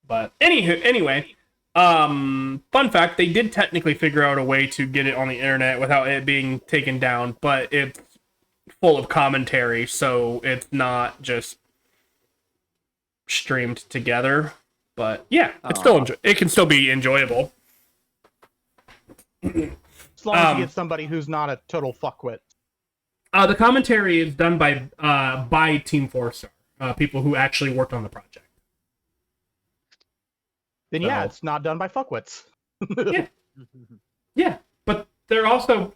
But anyway, fun fact, they did technically figure out a way to get it on the internet without it being taken down, but it's full of commentary, so it's not just streamed together. But yeah, it's it can still be enjoyable. As long as you get somebody who's not a total fuckwit. The commentary is done by Team 4-Star, people who actually worked on the project. Then yeah, it's not done by fuckwits. Yeah. Yeah, but they're also,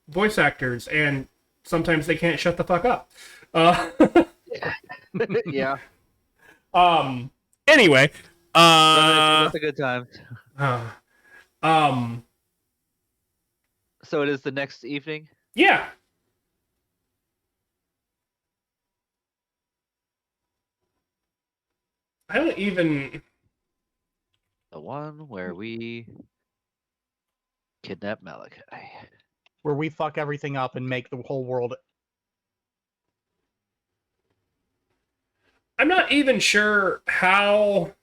voice actors, and sometimes they can't shut the fuck up. Yeah. Anyway. That's a good time. So it is the next evening? Yeah. I don't even... The one where we kidnap Malachi. Where we fuck everything up and make the whole world. I'm not even sure how...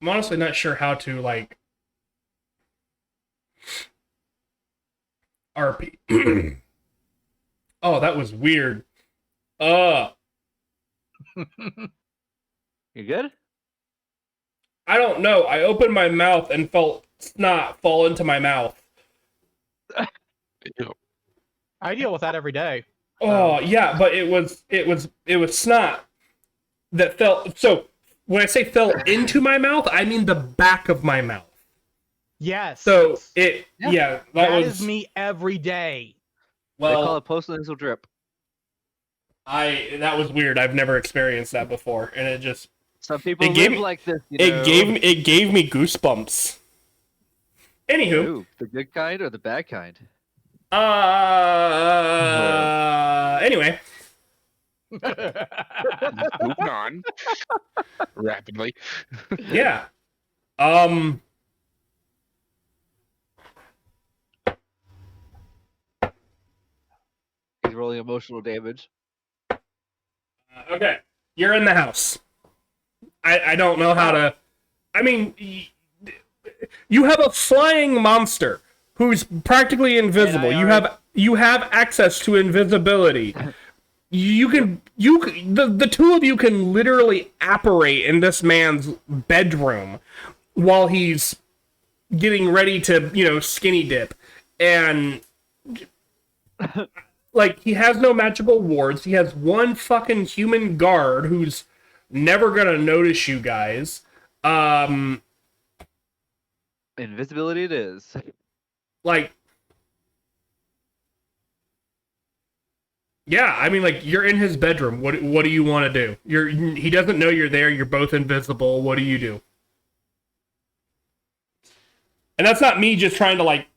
I'm honestly not sure how to, RP. Oh, that was weird. You good? I don't know. I opened my mouth and felt snot fall into my mouth. I deal with that every day. Oh, yeah, but it was snot that fell. So when I say fell into my mouth, I mean the back of my mouth. Yes. So that was is me every day. They call well. it post-nasal drip. That was weird. I've never experienced that before, and it just Some people It gave live me- like this. it gave me goosebumps. Anywho, Ooh, the good kind or the bad kind? anyway, Moving on rapidly. yeah. He's rolling emotional damage. Okay, you're in the house. I don't know how to. I mean, you have a flying monster who's practically invisible. You have access to invisibility. The two of you can literally apparate in this man's bedroom while he's getting ready to skinny dip, and like he has no magical wards. He has one fucking human guard who's never gonna notice you guys. Invisibility it is. Like, yeah, I mean, like, you're in his bedroom. What do you want to do? He doesn't know you're there. You're both invisible. What do you do? And that's not me just trying to like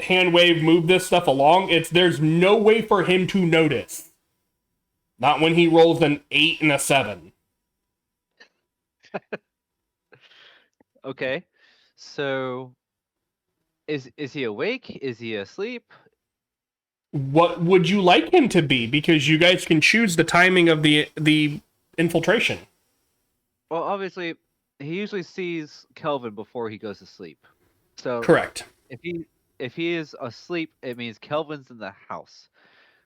hand wave move this stuff along. There's no way for him to notice. Not when he rolls an 8 and a 7. Okay. So is he awake? Is he asleep? What would you like him to be? Because you guys can choose the timing of the infiltration. Well, obviously, he usually sees Kelvin before he goes to sleep. So Correct. if he is asleep, it means Kelvin's in the house,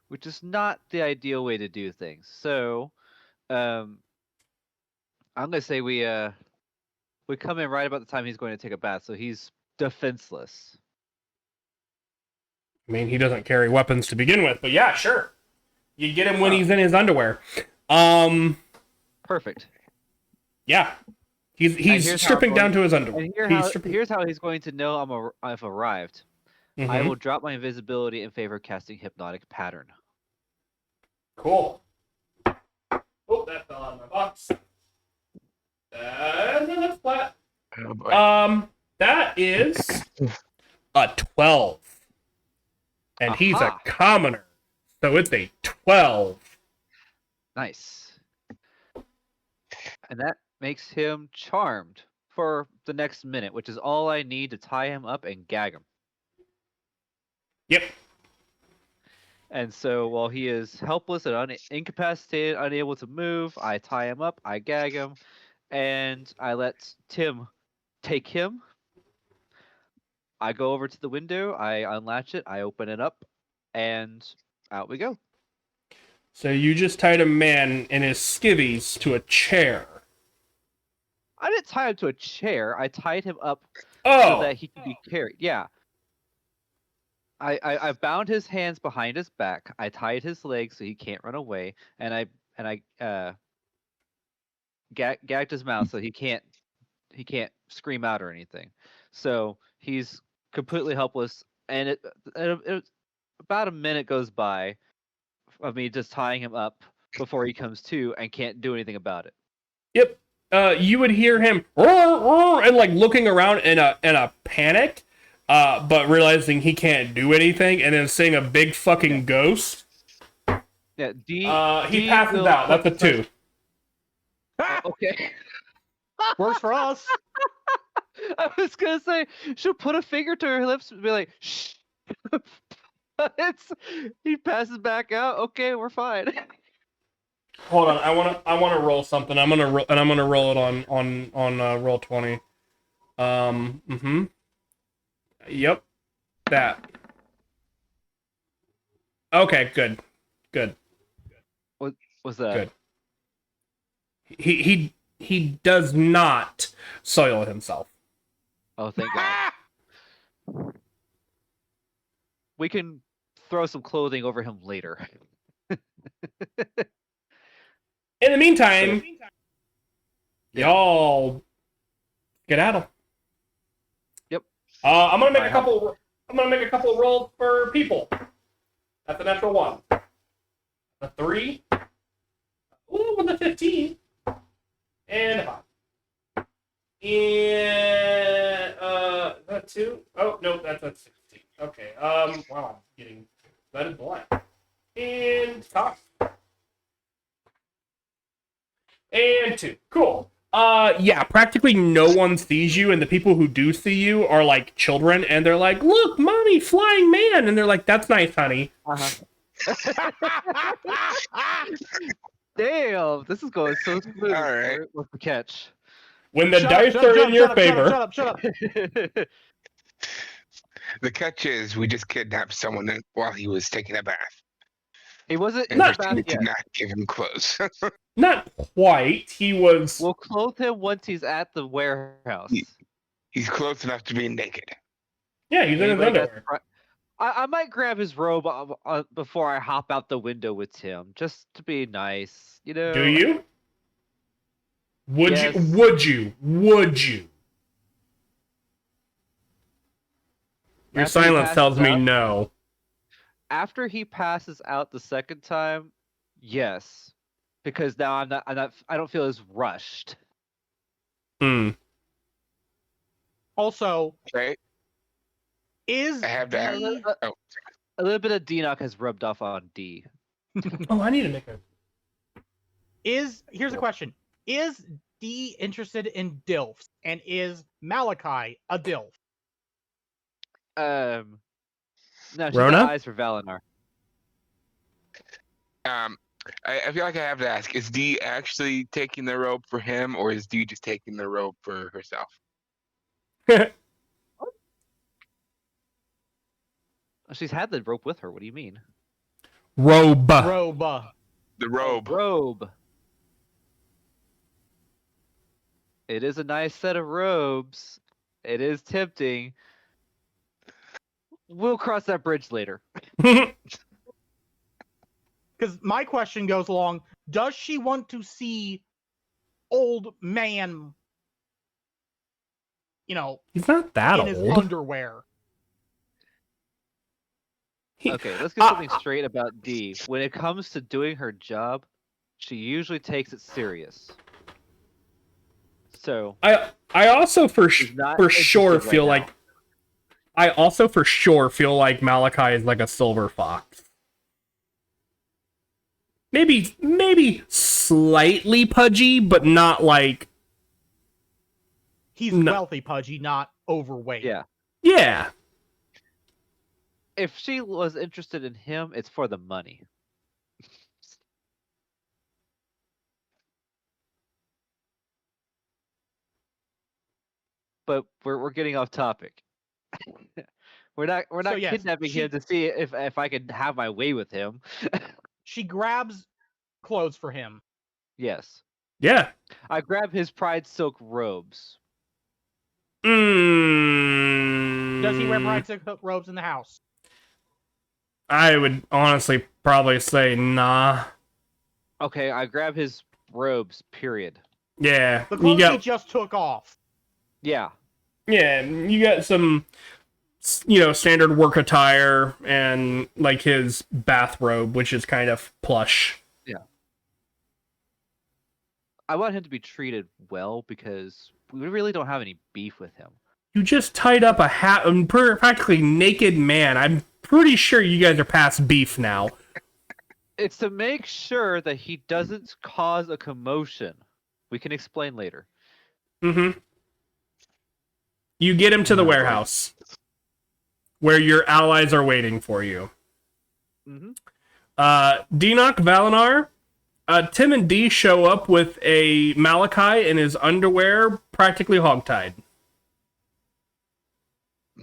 which is not the ideal way to do things. So, I'm gonna say we come in right about the time he's going to take a bath, so he's defenseless. I mean, he doesn't carry weapons to begin with, but yeah, sure. You get him when he's in his underwear. Perfect. Yeah. He's stripping down to his underwear. And here's how he's going to know I've arrived. Mm-hmm. I will drop my invisibility in favor of casting hypnotic pattern. Cool. Oh, that fell out of my box. That's flat. Oh, boy. That is a 12. And he's a commoner. So it's a 12. Nice. And that makes him charmed for the next minute, which is all I need to tie him up and gag him. Yep. And so while he is helpless and incapacitated, unable to move, I tie him up, I gag him, and I let Tim take him. I go over to the window, I unlatch it, I open it up, and out we go. So you just tied a man in his skivvies to a chair. I didn't tie him to a chair. I tied him up so that he could be carried. Yeah. I bound his hands behind his back. I tied his legs so he can't run away, and I gagged his mouth so he can't scream out or anything. So he's completely helpless, and it about a minute goes by of me just tying him up before he comes to and can't do anything about it. Yep. You would hear him and like looking around in a panic, but realizing he can't do anything, and then seeing a big fucking ghost. Yeah, he passes out. That's a 2. Okay. Works for us. I was gonna say she'll put a finger to her lips and be like, "Shh." He passes back out. Okay, we're fine. Hold on, I wanna roll something. I'm gonna roll it on roll 20. Yep, that. Okay, good. What was that? Good. He does not soil himself. Oh, thank God. We can throw some clothing over him later. In the meantime, y'all get at him. Yep. I'm gonna make a couple rolls for people. That's a natural 1. A 3. Ooh, with a 15. And a 5. And is that 2? Oh no, that's a 16. Okay. Wow, I'm getting that is blind. And top. And 2. Cool. Yeah, practically no one sees you, and the people who do see you are like children, and they're like, "Look, mommy, flying man," and they're like, "That's nice, honey." Damn, this is going so smooth. All right. What's the catch? When the dice are in your favor. Shut up. The catch is we just kidnapped someone while he was taking a bath. He wasn't And in the Not- bath proceeded to yet. not give him clothes. Not quite. He was. We'll clothe him once he's at the warehouse. He's close enough to being naked. Yeah, he's in his Anybody got underwear. I might grab his robe before I hop out the window with him, just to be nice, you know. Do you? Would Yes. you? Would you? Would you? Your After he silence tells passes me out- no. After he passes out the second time, yes, because now I don't feel as rushed. Hmm. Also, Right? is I have to ask. D- Oh, A little bit of Denock has rubbed off on D. Oh, I need to make a. here's a question: is D interested in DILFs, and is Malachi a DILF? No, she's Rona? got eyes for Valinar. I feel like I have to ask: is Dee actually taking the robe for him, or is Dee just taking the robe for herself? She's had the rope with her. What do you mean? Robe. Robe. The robe. Robe. It is a nice set of robes. It is tempting. We'll cross that bridge later. Because my question goes along: does she want to see old man, He's not that in his old. underwear? Okay, let's get something straight about D. When it comes to doing her job, she usually takes it serious. So I also for not sure interested right feel now. like I also for sure feel like Malachi is like a silver fox. Maybe slightly pudgy, but not like He's No. wealthy, pudgy, not overweight. Yeah. yeah. If she was interested in him, it's for the money. But we're getting off topic. we're not So, yes, kidnapping him to see if I can have my way with him. She grabs clothes for him. Yes. Yeah. I grab his pride silk robes. Does he wear pride silk robes in the house? I would honestly probably say nah. Okay, I grab his robes, period. Yeah. The You clothes he got just took off. Yeah. you got some standard work attire and like his bathrobe, which is kind of plush. I want him to be treated well because we really don't have any beef with him. You just tied up a practically naked man. I'm pretty sure you guys are past beef now. It's to make sure that he doesn't cause a commotion. We can explain later. Mm-hmm. You get him to the warehouse where your allies are waiting for you. Mm-hmm. Denock, Valinar, Tim and D show up with a Malachi in his underwear, practically hogtied.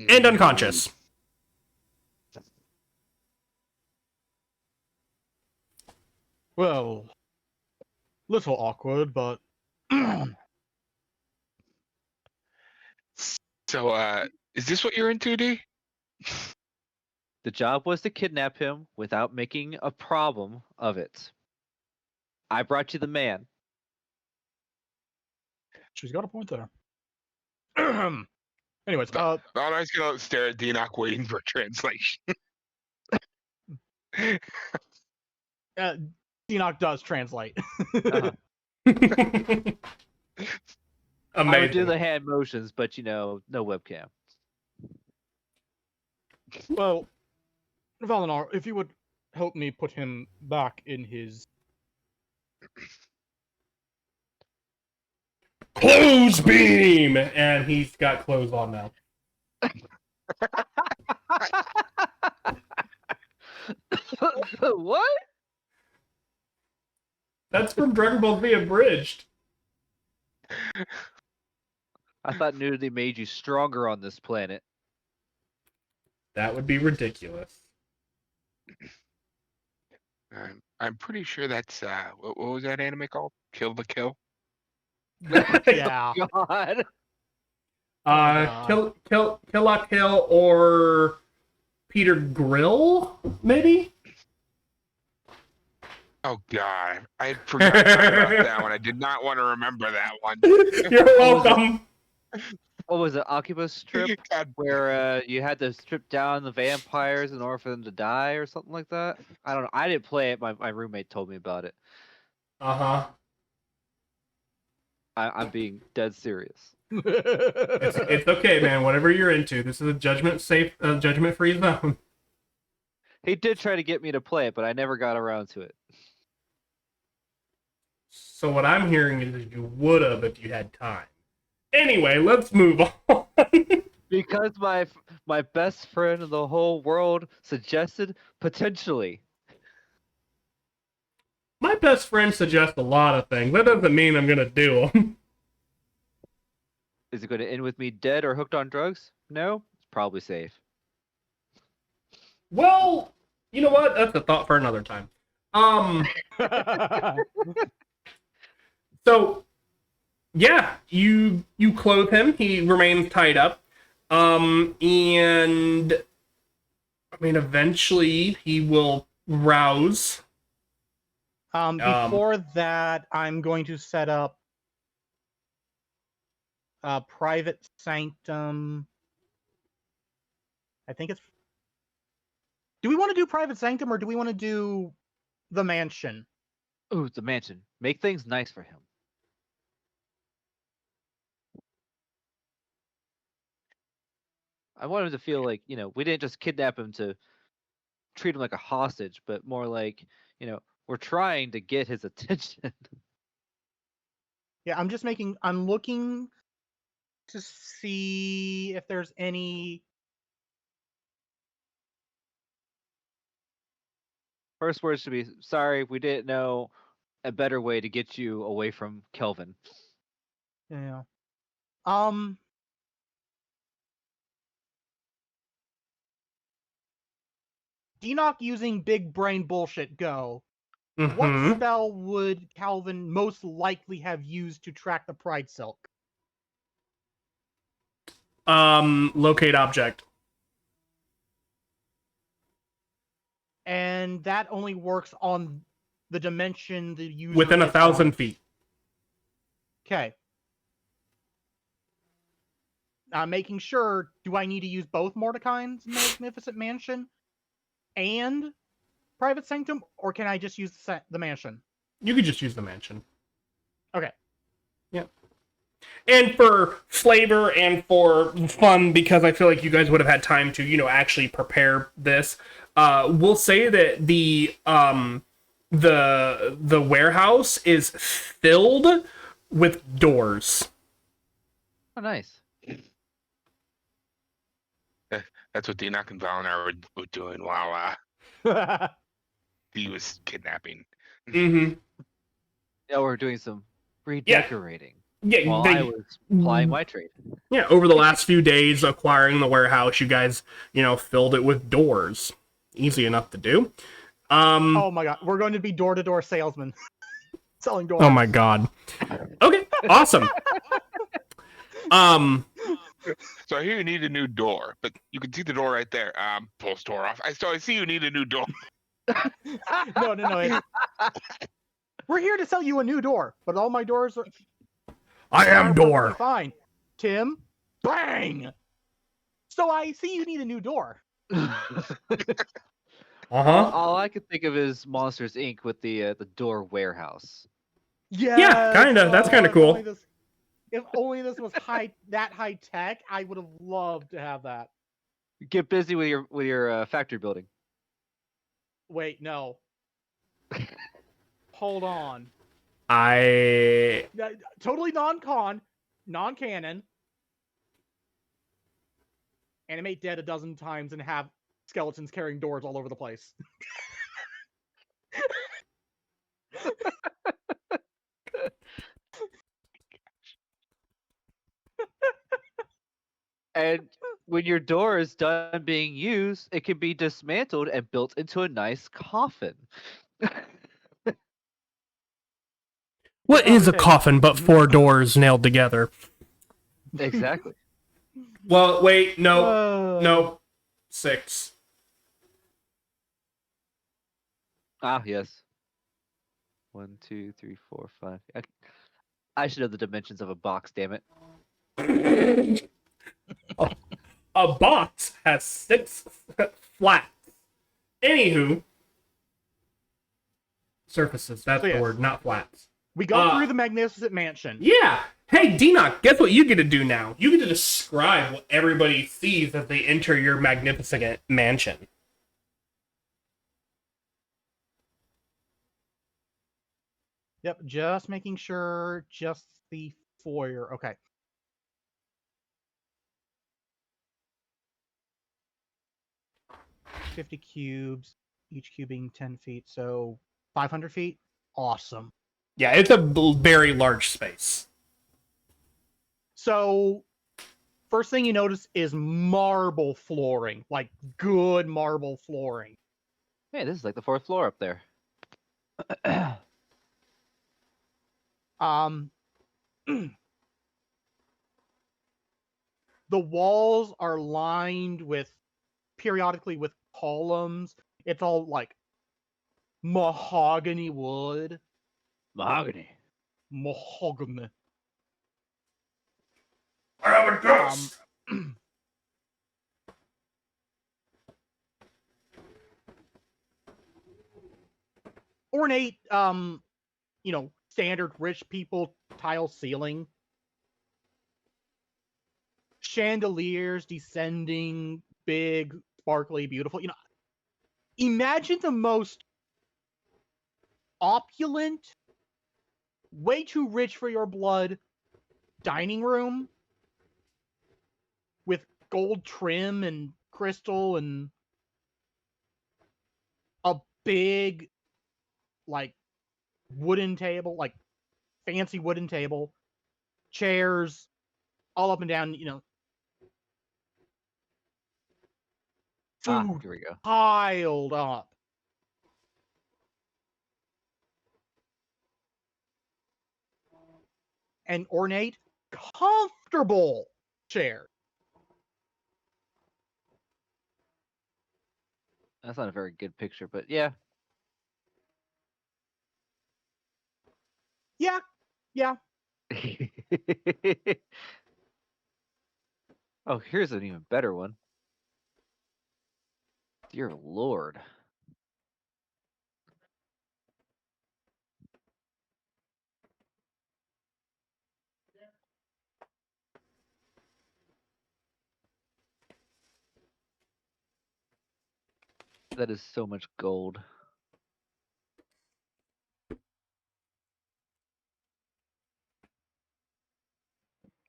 And unconscious. Well, little awkward, but So, is this what you're into, D? The job was to kidnap him without making a problem of it. I brought you the man. she's got a point there. Anyways, I'm always gonna stare at Denock waiting for translation. Enoch does translate. Uh-huh. I would do Amazing. the hand motions, but no webcam. Well, Valinar, if you would help me put him back in his... Clothes beam! And he's got clothes on now. What? That's from Dragon Ball Z Abridged. I thought nudity made you stronger on this planet. That would be ridiculous. I'm pretty sure that's what was that anime called? Kill the Kill. Yeah. God. God. Kill La Kill or Peter Grill, maybe? Oh god, I had forgotten about that one. I did not want to remember that one. You're was it? welcome. What was it? Octopus strip, God, where you had to strip down the vampires in order for them to die, or something like that. I don't know. I didn't play it. My roommate told me about it. Uh-huh. I'm being dead serious. It's okay, man. Whatever you're into. This is a judgment-free zone. He did try to get me to play it, but I never got around to it. So what I'm hearing is you would have if you had time. Anyway, let's move on. Because my best friend in the whole world suggested potentially. My best friend suggests a lot of things. That doesn't mean I'm gonna do them. Is it going to end with me dead or hooked on drugs? No, it's probably safe. Well, you know what? That's a thought for another time. So yeah, you clothe him. He remains tied up. And I mean, eventually he will rouse. Before that, I'm going to set up a private sanctum. I think it's. Do we want to do private sanctum or do we want to do the mansion? Ooh, the mansion. Make things nice for him. I want him to feel like, we didn't just kidnap him to treat him like a hostage, but more like, we're trying to get his attention. Yeah, I'm looking to see if there's any. First words should be, sorry, we didn't know a better way to get you away from Kelvin. Yeah. Enoch using big brain bullshit go. What Mhm. spell would Calvin most likely have used to track the Pride Silk? Locate object. And that only works on the dimension the user Within is 1,000 on. feet. Okay. Making sure, do I need to use both Mordecai's Magnificent Mansion and Private Sanctum, or can I just use the mansion? You could just use the mansion. Okay. Yeah. And for flavor and for fun, because I feel like you guys would have had time to, actually prepare this. We'll say that the warehouse is filled with doors. Oh, nice. that's what Enoch and Valinor were doing while he was kidnapping. Mm-hmm. Yeah, we're doing some redecorating Yeah, while I was plying my trade. Yeah, over the last few days acquiring the warehouse, you guys, filled it with doors. Easy enough to do. Oh my god, we're going to be door-to-door salesmen. Selling doors. Oh my god. Okay, awesome. So I hear you need a new door, but you can see the door right there. Pull the door off. I see you need a new door. No. We're here to sell you a new door, but all my doors are. I am door. Fine, Tim. Bang. So I see you need a new door. All I can think of is Monsters Inc. with the door warehouse. Yes, Yeah, kinda. That's kinda cool. If only this was high tech, I would have loved to have that. Get busy with your factory building. Wait, no. Hold on. Totally non-canon. Animate dead a dozen times and have skeletons carrying doors all over the place. And when your door is done being used, it can be dismantled and built into a nice coffin. What is a Okay. coffin but 4 doors nailed together? Exactly. Well, wait, no, Whoa. no, 6. Ah, yes. 1, 2, 3, 4, 5. I should know the dimensions of a box. Damn it. A box has 6 flats. Anywho, surfaces. That's So the yes. word, not flats. We go through the magnificent mansion. Yeah. Hey, Dinoc, guess what you get to do now? You get to describe what everybody sees as they enter your magnificent mansion. Yep, just making sure, just the foyer. Okay. $50 cubes, each cube being 10 feet, so 500 feet. Awesome. Yeah, it's a very large space. So, first thing you notice is marble flooring, like good marble flooring. Hey, this is like the 4th floor up there. Um, the walls are lined with periodically with columns. It's all like mahogany wood. Mahogany. Mahogany. I have a guess. Ornate, standard rich people tile ceiling. Chandeliers descending, big, sparkly, beautiful. Imagine the most opulent, way too rich for your blood dining room with gold trim and crystal and a big, like, wooden table, like fancy wooden table, chairs all up and down, food Here we go. piled up. And ornate, comfortable chair. That's not a very good picture, but yeah. Yeah, yeah. Oh, here's an even better one. Dear Lord. That is so much gold.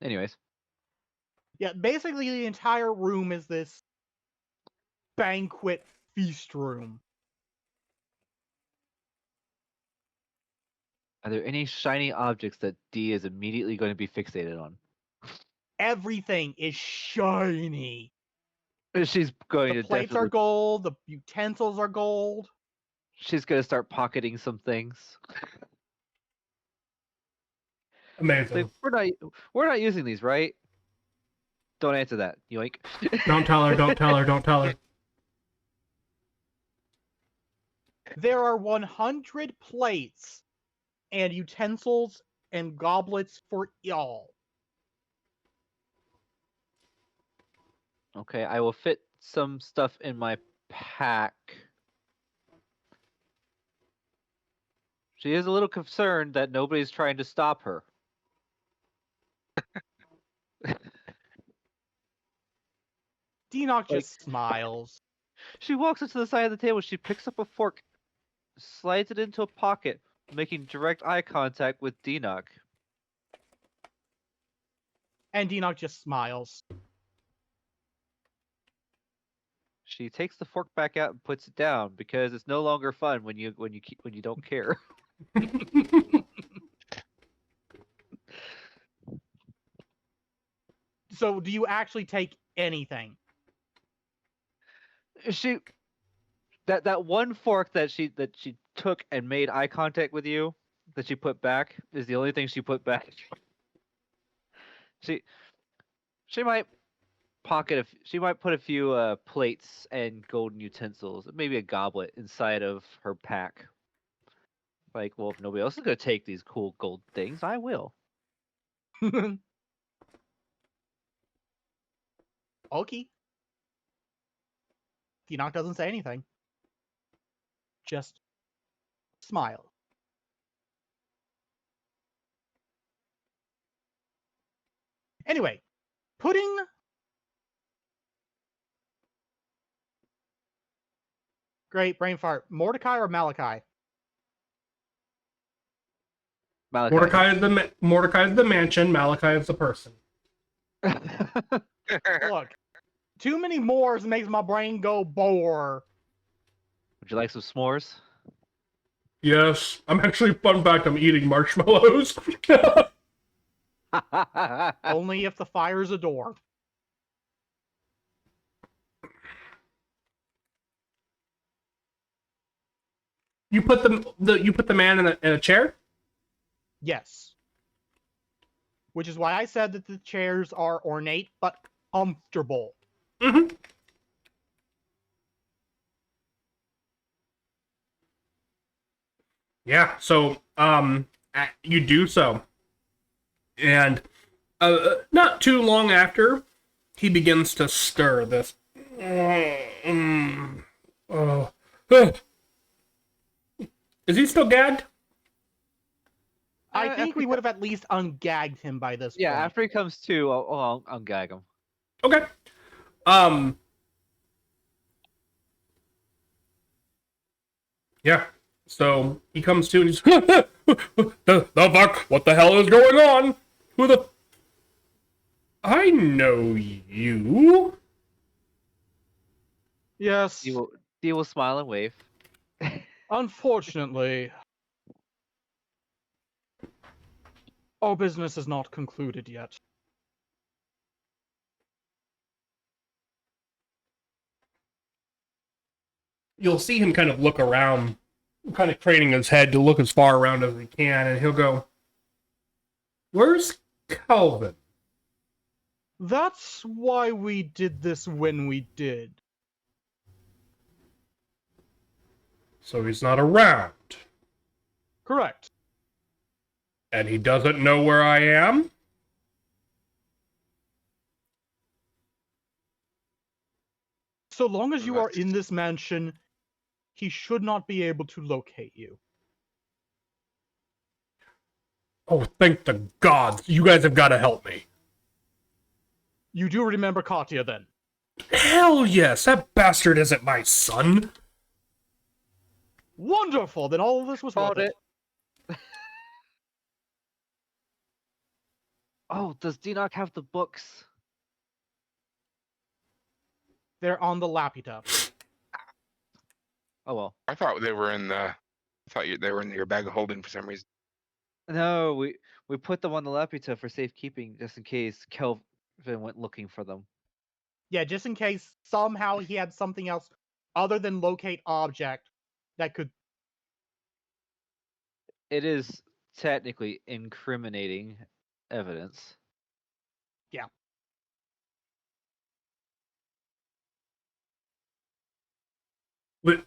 Anyways. Yeah, basically the entire room is this banquet feast room. Are there any shiny objects that D is immediately going to be fixated on? Everything is shiny. She's going The to plates are definitely. gold, the utensils are gold. She's going to start pocketing some things. It's like, Amazing. we're not using these, right? Don't answer that. Yoink. Don't tell her, don't tell her, don't tell her. There are 100 plates and utensils and goblets for y'all. Okay, I will fit some stuff in my pack. She is a little concerned that nobody's trying to stop her. Dinoc just smiles. She walks up to the side of the table, she picks up a fork, slides it into a pocket, making direct eye contact with Dinoc. And Dinoc just smiles. She takes the fork back out and puts it down because it's no longer fun when you don't care. So, do you actually take anything? She that one fork that she took and made eye contact with you that she put back is the only thing she put back. She might She might put a few plates and golden utensils, maybe a goblet inside of her pack. Like, well, if nobody else is gonna take these cool gold things, I will. Okay. Enoch doesn't say anything. Just smile. Anyway, putting great brain fart. Mordecai or Malachi? Malachi. Mordecai is the mansion. Malachi is the person. Look, too many mores makes my brain go bore. Would you like some s'mores? Yes, I'm actually, fun fact, I'm eating marshmallows. Only if the fire's a door. You put the man in a chair? Yes. Which is why I said that the chairs are ornate but comfortable. Mm-hmm. Yeah, so you do so. And not too long after, he begins to stir this. Is he still gagged? I think we would have at least ungagged him by this Yeah, point. after he comes to, I'll ungag him. Okay. Yeah. So he comes to and he's the fuck? What the hell is going on? Who the? I know you. Yes. He will smile and wave. Unfortunately, our business is not concluded yet. You'll see him kind of look around, kind of craning his head to look as far around as he can, and he'll go, "Where's Calvin?" That's why we did this when we did. So he's not around. Correct. And he doesn't know where I am? So long as you are in this mansion, he should not be able to locate you. Oh, thank the gods. You guys have got to help me. You do remember Katya then? Hell yes, that bastard isn't my son. Wonderful! Then all of this was worth Called it. Oh, does Dinoc have the books? They're on the laptop. Oh well. I thought they were in the. I thought they were in your bag of holding for some reason. No, we put them on the Laputa for safekeeping, just in case Kelvin went looking for them. Yeah, just in case somehow he had something else other than locate object that could. It is technically incriminating evidence. Yeah.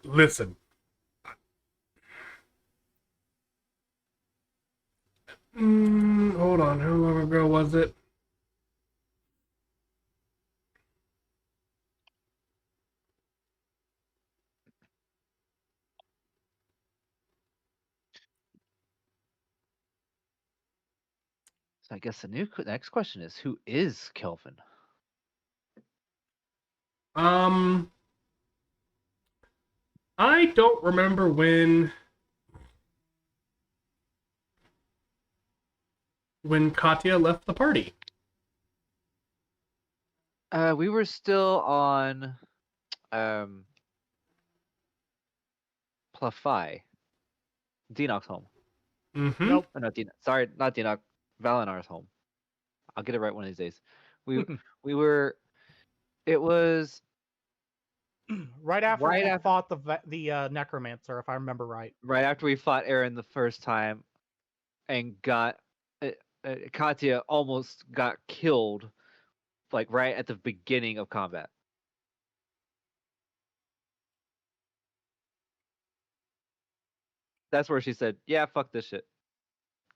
Listen. Hold on, how long ago was it? So I guess the next question is, who is Kelvin? I don't remember when Katya left the party. We were still on Plafai. Dinoc's home. Mm-hmm. Nope. Oh, not Dinoc. Sorry, not Dinoc. Valinar's home. I'll get it right one of these days. We were. It was right after Right we after- fought the necromancer, if I remember right. right after we fought Aaron the first time, and got Katya almost got killed like right at the beginning of combat. That's where she said, "Yeah, fuck this shit."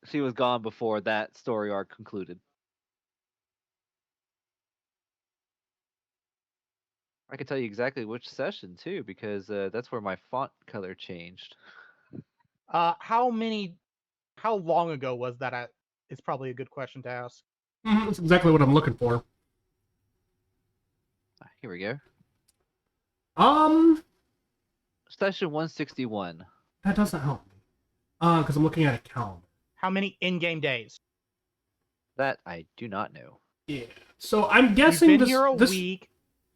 She was gone before that story arc concluded. I can tell you exactly which session too, because that's where my font color changed. How long ago was that? Is probably a good question to ask. That's exactly what I'm looking for. Here we go. Um, Session 161. that doesn't help me. Because I'm looking at a calendar. How many in-game days? That I do not know. Yeah. So I'm We've guessing been this. here a this week.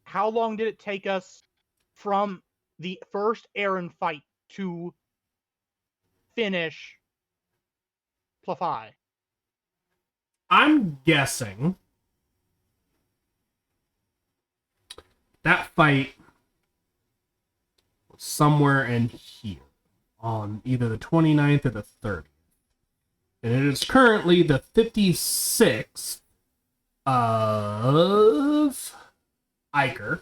How long did it take us from the first Aaron fight to finish Plafai? I'm guessing that fight was somewhere in here on either the 29th or the 30th. And it is currently the 56th of Iker.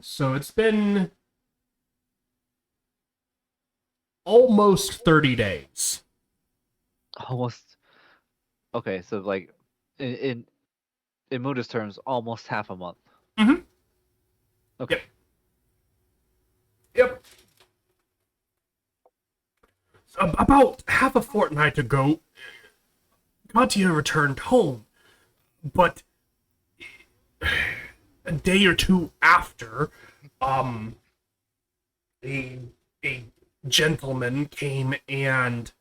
So it's been almost 30 days. Almost. Okay, so like in Mundus terms, almost half a month. Mhm. Okay. Yep. So about half a fortnight ago, Katya returned home, but a day or two after, a gentleman came and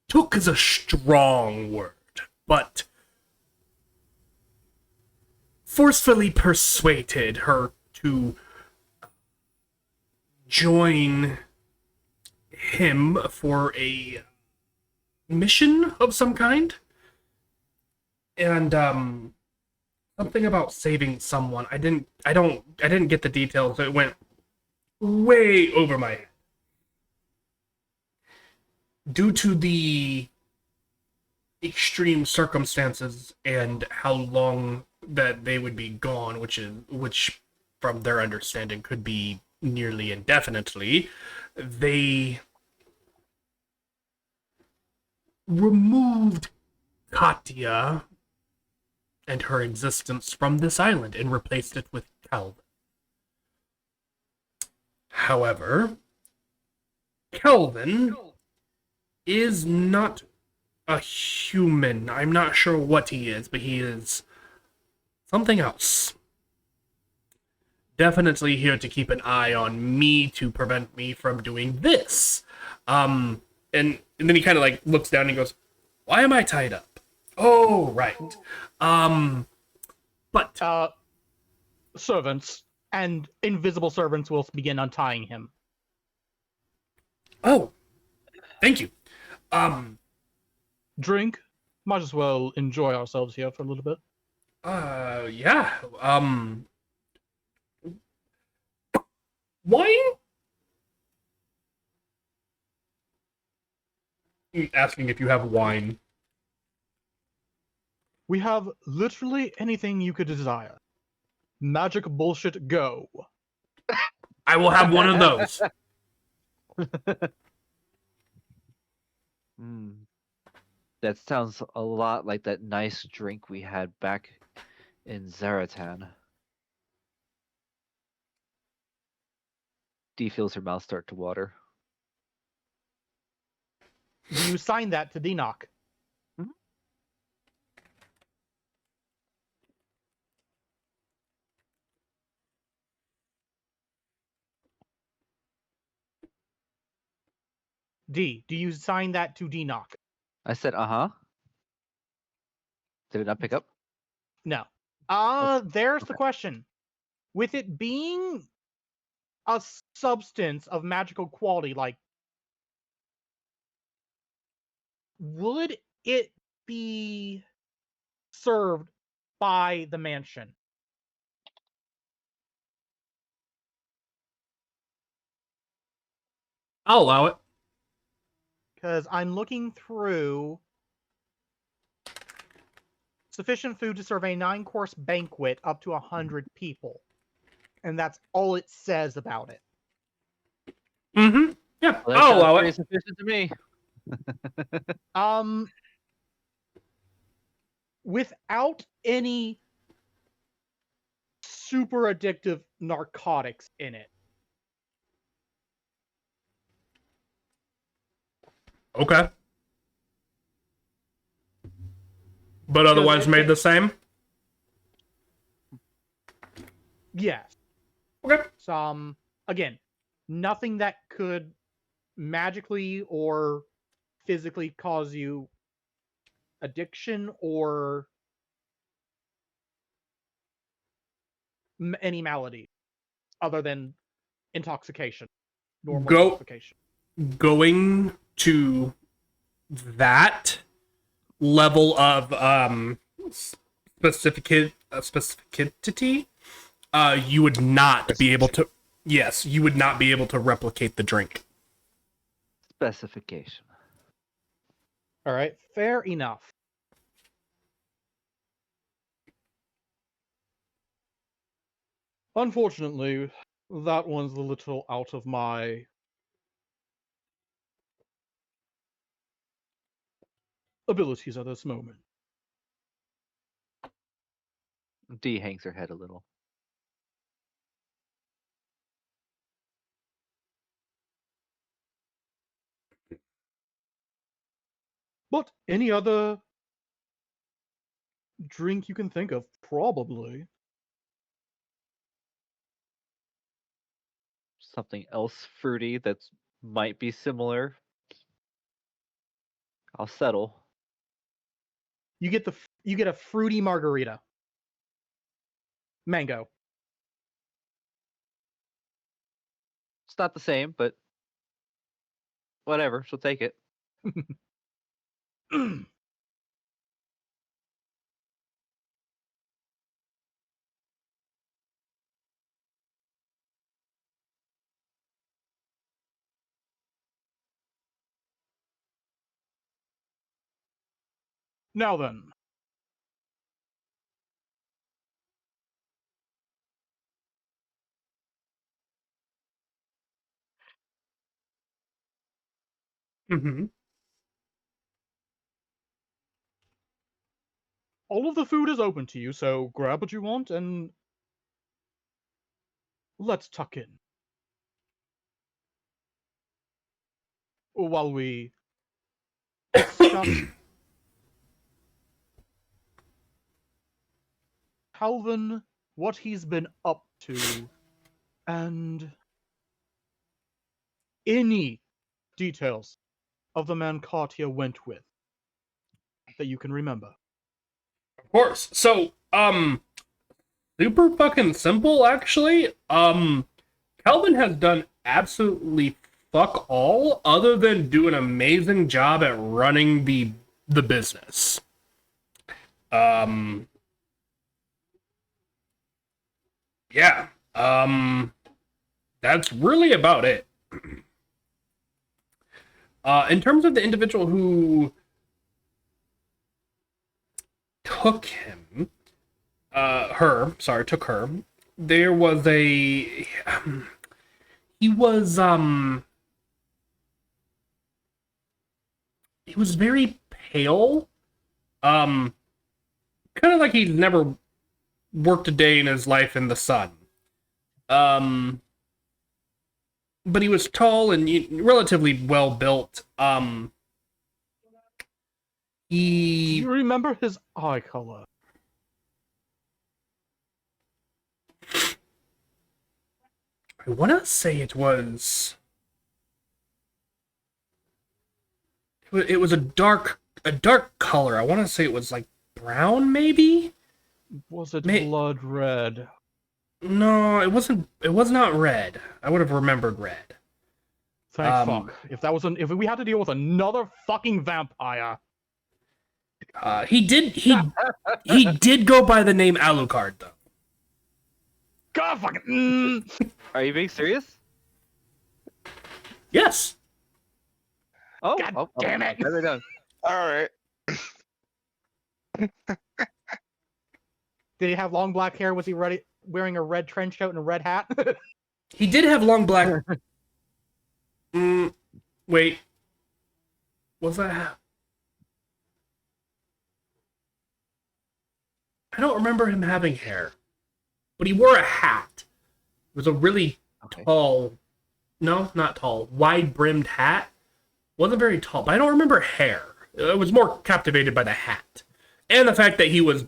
took is a strong word, but forcefully persuaded her to join him for a mission of some kind. And something about saving someone. I didn't get the details. It went way over my head. Due to the extreme circumstances and how long that they would be gone, which from their understanding could be nearly indefinitely, they removed Katya and her existence from this island and replaced it with Calvin. However, Kelvin is not a human. I'm not sure what he is, but he is something else. Definitely here to keep an eye on me to prevent me from doing this. And then he kind of like looks down and he goes, "Why am I tied up?" Oh, right. But Servants and invisible servants will begin untying him. oh, thank you. Drink. Might as well enjoy ourselves here for a little bit. Yeah. Wine? Asking if you have wine. We have literally anything you could desire. Magic bullshit, go. I will have one of those. That sounds a lot like that nice drink we had back in Zaratan. Dee feels her mouth start to water. Do you sign that to Denock? D, do you sign that to Denock? I said, uh-huh. Did it not pick up? No. There's the Okay. question. With it being a substance of magical quality, like, would it be served by the mansion? I'll allow it. Because I'm looking through Sufficient food to serve a 9-course banquet up to 100 people. And that's all it says about it. Mm-hmm. Yeah, Well, that I'll sounds allow pretty it. sufficient to me. Without any super addictive narcotics in it. Okay. But otherwise made the same? Yes. Okay. Again, nothing that could magically or physically cause you addiction or any malady other than intoxication, normal intoxication. Going to that level of specificity, you would not be able to. Yes, you would not be able to replicate the drink. Specification. All right, fair enough. Unfortunately, that one's a little out of my abilities at this moment. D hangs her head a little. But any other drink you can think of, probably. Something else fruity that might be similar. I'll settle. You get a fruity margarita. Mango. It's not the same, but whatever. She'll take it. Now then. Mm-hmm. All of the food is open to you, so grab what you want and let's tuck in. While we discuss Calvin, what he's been up to, and any details of the man Cartier went with that you can remember. Of course. So, super fucking simple, actually. Calvin has done absolutely fuck all other than do an amazing job at running the business. Yeah. That's really about it. In terms of the individual who took him, took her, there was a, he was very pale, kind of like he'd never worked a day in his life in the sun. But he was tall and relatively well built. Do you remember his eye color? I want to say it was a dark color. I want to say it was like brown, maybe. Was it blood red? No, it wasn't. It was not red. I would have remembered red. Thank fuck. If we had to deal with another fucking vampire. He did go by the name Alucard though. God fucking. Are you being serious? Yes. Oh, God damn it! Never done. All right. Did he have long black hair? Was he wearing a red trench coat and a red hat? He did have long black. Wait. Was that? I don't remember him having hair, but he wore a hat. It was a really tall, no, not tall, wide-brimmed hat. Wasn't very tall, but I don't remember hair. I was more captivated by the hat and the fact that he was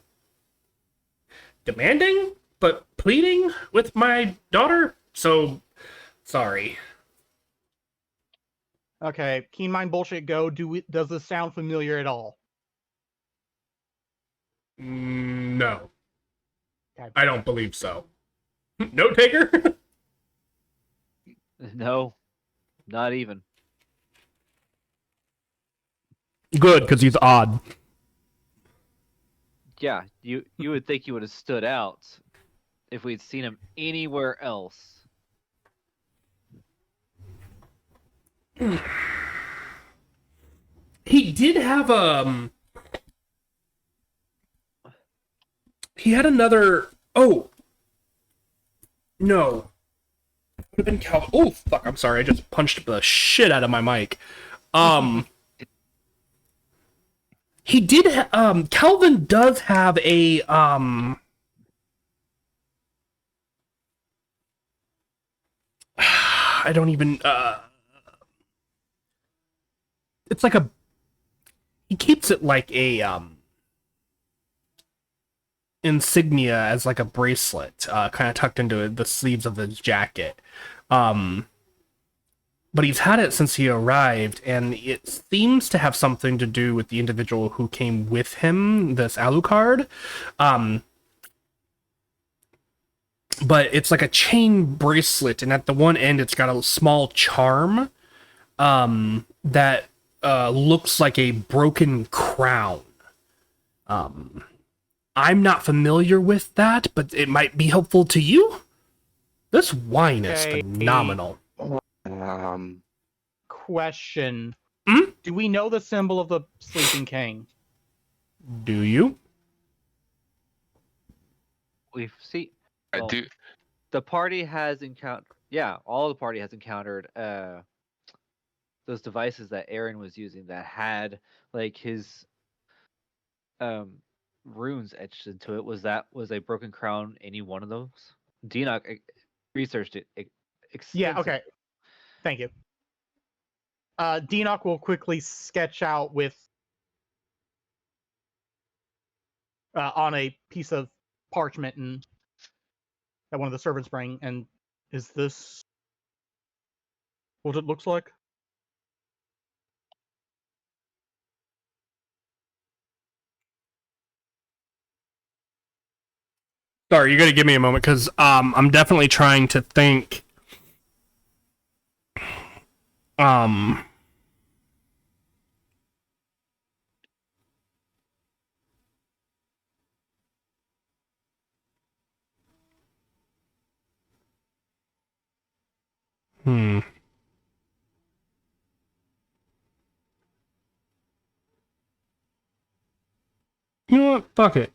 demanding but pleading with my daughter. So, sorry. Okay, keen mind bullshit. Go. Does this sound familiar at all? No, Okay. I don't believe so. Note taker. No, not even. Good, because he's odd. Yeah, you would think he would have stood out if we'd seen him anywhere else. He did have he had another. Oh no, it would have been Calvin. Oh fuck! I'm sorry. I just punched the shit out of my mic. He did. Calvin does have a I don't even. It's like a. He keeps it like a insignia as like a bracelet, kind of tucked into the sleeves of his jacket. But he's had it since he arrived, and it seems to have something to do with the individual who came with him, this Alucard. But it's like a chain bracelet, and at the one end, it's got a small charm that looks like a broken crown. I'm not familiar with that, but it might be helpful to you. This wine is phenomenal. Question. Hmm? Do we know the symbol of the Sleeping King? Do you? We've seen. I Well, do. the party has encountered. Yeah, all the party has encountered those devices that Aaron was using that had like his runes etched into it. Was a broken crown any one of those? Deanoch researched it. Yeah. Okay. Thank you. Deanoch will quickly sketch out with on a piece of parchment and that one of the servants bring. And is this what it looks like? Sorry, you gotta give me a moment, because I'm definitely trying to think. Hmm. You know what? Fuck it.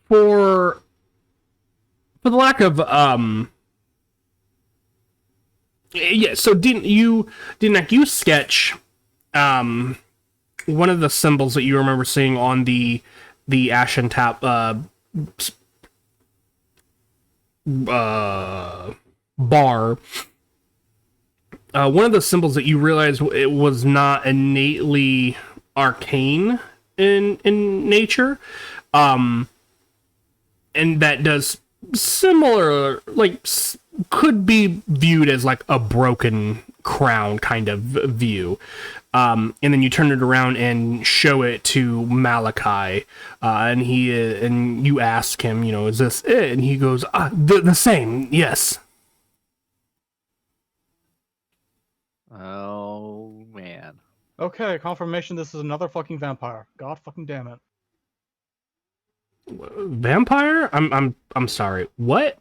For the lack of yeah. So didn't you sketch one of the symbols that you remember seeing on the Ashen Tap bar? One of the symbols that you realized it was not innately arcane in nature, and that does similar, like, could be viewed as like a broken crown kind of view. And then you turn it around and show it to Malachi, and you ask him, is this it? And he goes, the same, yes. Oh man. Okay, confirmation. This is another fucking vampire. God fucking damn it. Vampire? I'm sorry. What?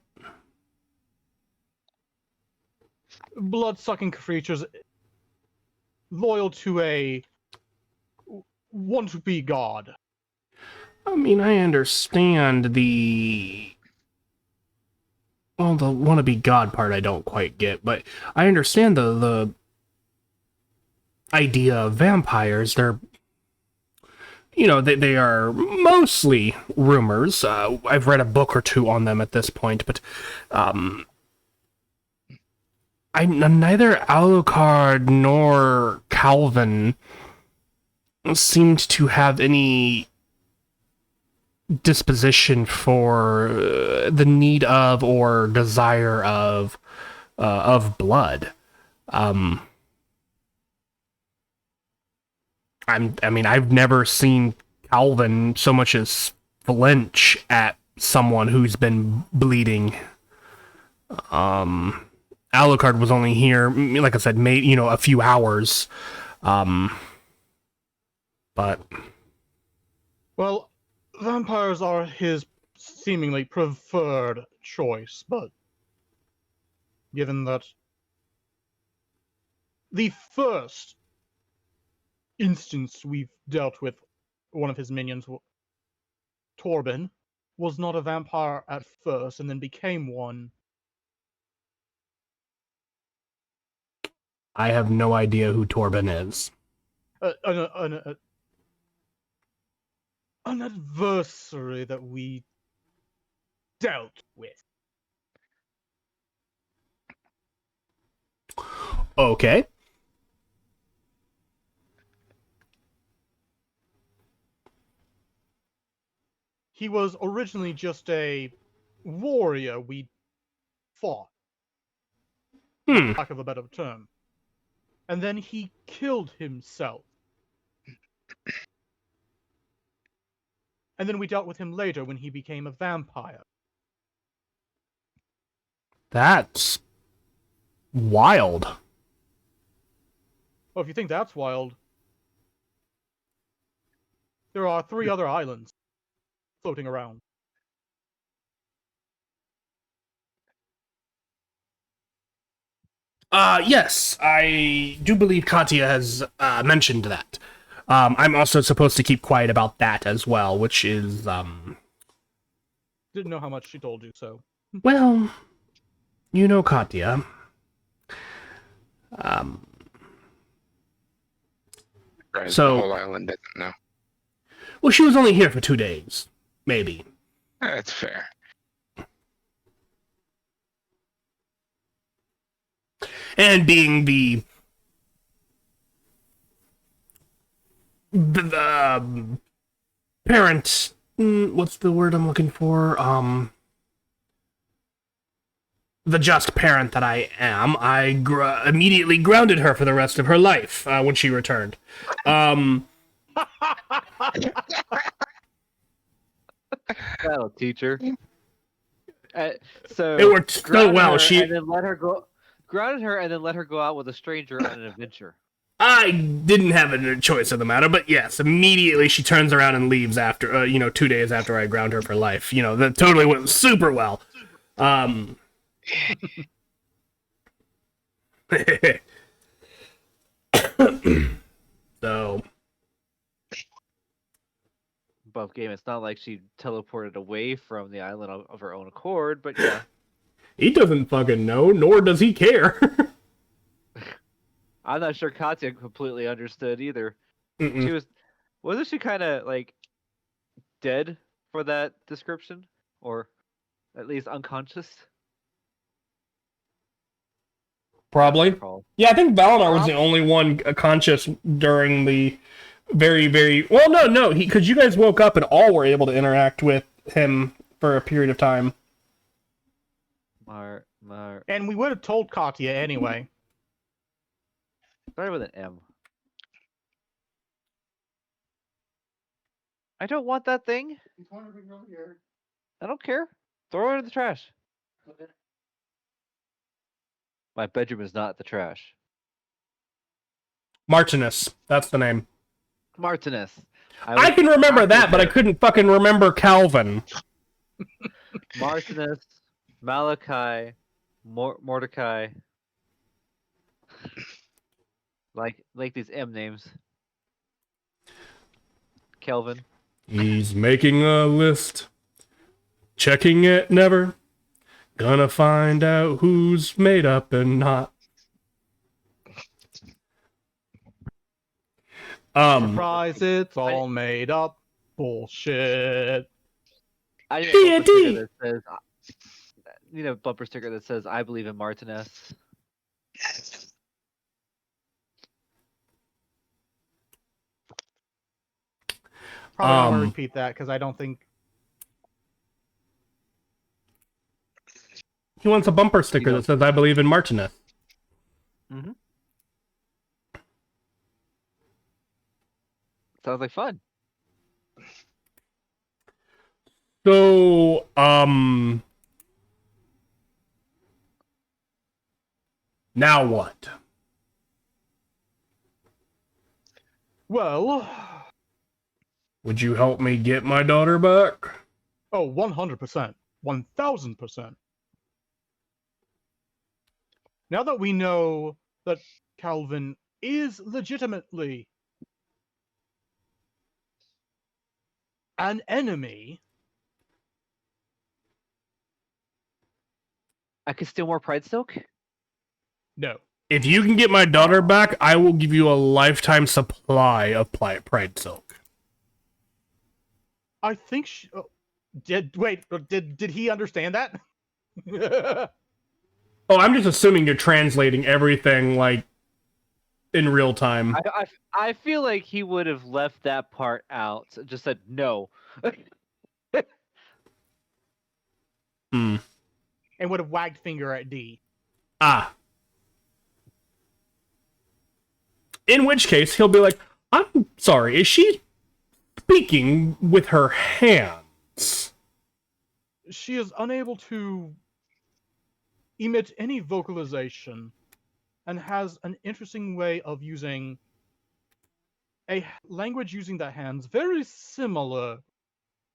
blood-sucking creatures loyal to a want-to-be god. I mean, I understand the wannabe god part I don't quite get, but I understand the idea of vampires. They're, they are mostly rumors. I've read a book or two on them at this point, but neither Alucard nor Calvin seemed to have any disposition for the need of or desire of blood. I've never seen Calvin so much as flinch at someone who's been bleeding. Alucard was only here, like I said, a few hours. But Well, vampires are his seemingly preferred choice, but given that the first instance we've dealt with one of his minions, Torben, was not a vampire at first and then became one. I have no idea who Torben is. An adversary that we dealt with. Okay. He was originally just a warrior we fought, for lack of a better term. And then he killed himself. And then we dealt with him later when he became a vampire. That's wild. Well, if you think that's wild, there are 3 other islands floating around. Yes, I do believe Katya has mentioned that. I'm also supposed to keep quiet about that as well, which is, Didn't know how much she told you, so. well, Katya. Right, So- the whole island doesn't know. Well, she was only here for 2 days, maybe. That's fair. And being the parent, what's the word I'm looking for? The just parent that I am, I immediately grounded her for the rest of her life when she returned. That'll teach her. So It worked so grounded well. her She, and then let her go. Grounded her and then let her go out with a stranger on an adventure. I didn't have a choice in the matter, but yes, immediately she turns around and leaves after, 2 days after I ground her for life. That totally went super well. So, Above game, it's not like she teleported away from the island of her own accord, but yeah. he doesn't fucking know, nor does he care. I'm not sure Katya completely understood either. Mm-mm. She wasn't she kind of like dead for that description, or at least unconscious? Probably. Recall. Yeah, I think Valinor was the only one conscious during the very, very... Well, no, because you guys woke up and all were able to interact with him for a period of time. And we would have told Katya anyway. Started with an M. I don't want that thing. I don't care. Throw it in the trash. My bedroom is not the trash. Martinus, that's the name. Martinus. I can remember that, but I couldn't fucking remember Calvin. Martinus, Malachi, Mordecai. Like these M names. Kelvin. He's making a list, checking it never. Gonna find out who's made up and not. Surprise, it's all made up bullshit. I need a bumper D&D. sticker that says. Bumper sticker that says "I believe in Martinez." Probably not gonna repeat that because I don't think He wants a bumper sticker that says "I believe in Martinez." Mm-hmm. Sounds like fun. So, now what? Well, Would you help me get my daughter back? oh, 100%. 1000%. Now that we know that Calvin is legitimately an enemy, I could steal more Pride Silk. no. If you can get my daughter back, I will give you a lifetime supply of Pride Silk. I think she, did he understand that? Oh, I'm just assuming you're translating everything, like, in real time. I feel like he would have left that part out. Just said no. And would have wagged finger at D. Ah. In which case, he'll be like, I'm sorry, is she speaking with her hands? She is unable to emit any vocalization and has an interesting way of using a language using the hands very similar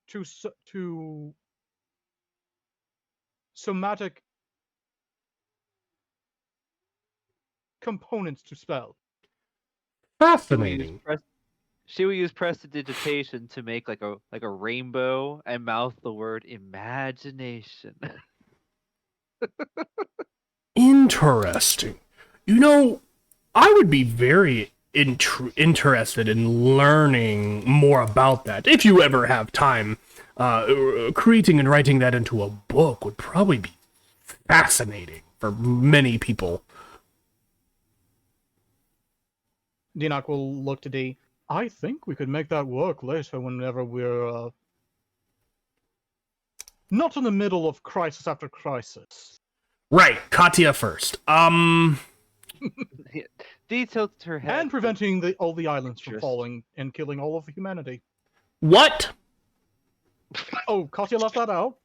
to somatic components to spell. Fascinating. She will use prestidigitation to make like a rainbow and mouth the word imagination. Interesting. You know, I would be very interested in learning more about that. If you ever have time, creating and writing that into a book would probably be fascinating for many people. Dinok will look to D. I think we could make that work later whenever we're not in the middle of crisis after crisis. Right, Katya first. D tilts her head. And preventing all the islands from falling and killing all of humanity. What? Oh, Katya left that out.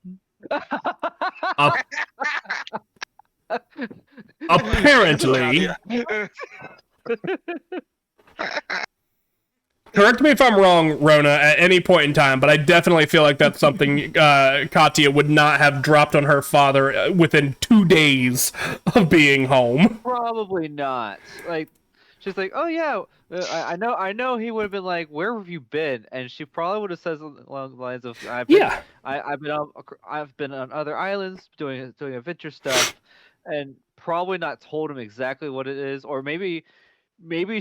Apparently. Correct me if I'm wrong, Rona, at any point in time, but I definitely feel like that's something Katya would not have dropped on her father within 2 days of being home. Probably not. Like, she's like, oh yeah, I know he would have been like, where have you been? And she probably would have said along the lines of, I've been on other islands doing adventure stuff, and probably not told him exactly what it is, or maybe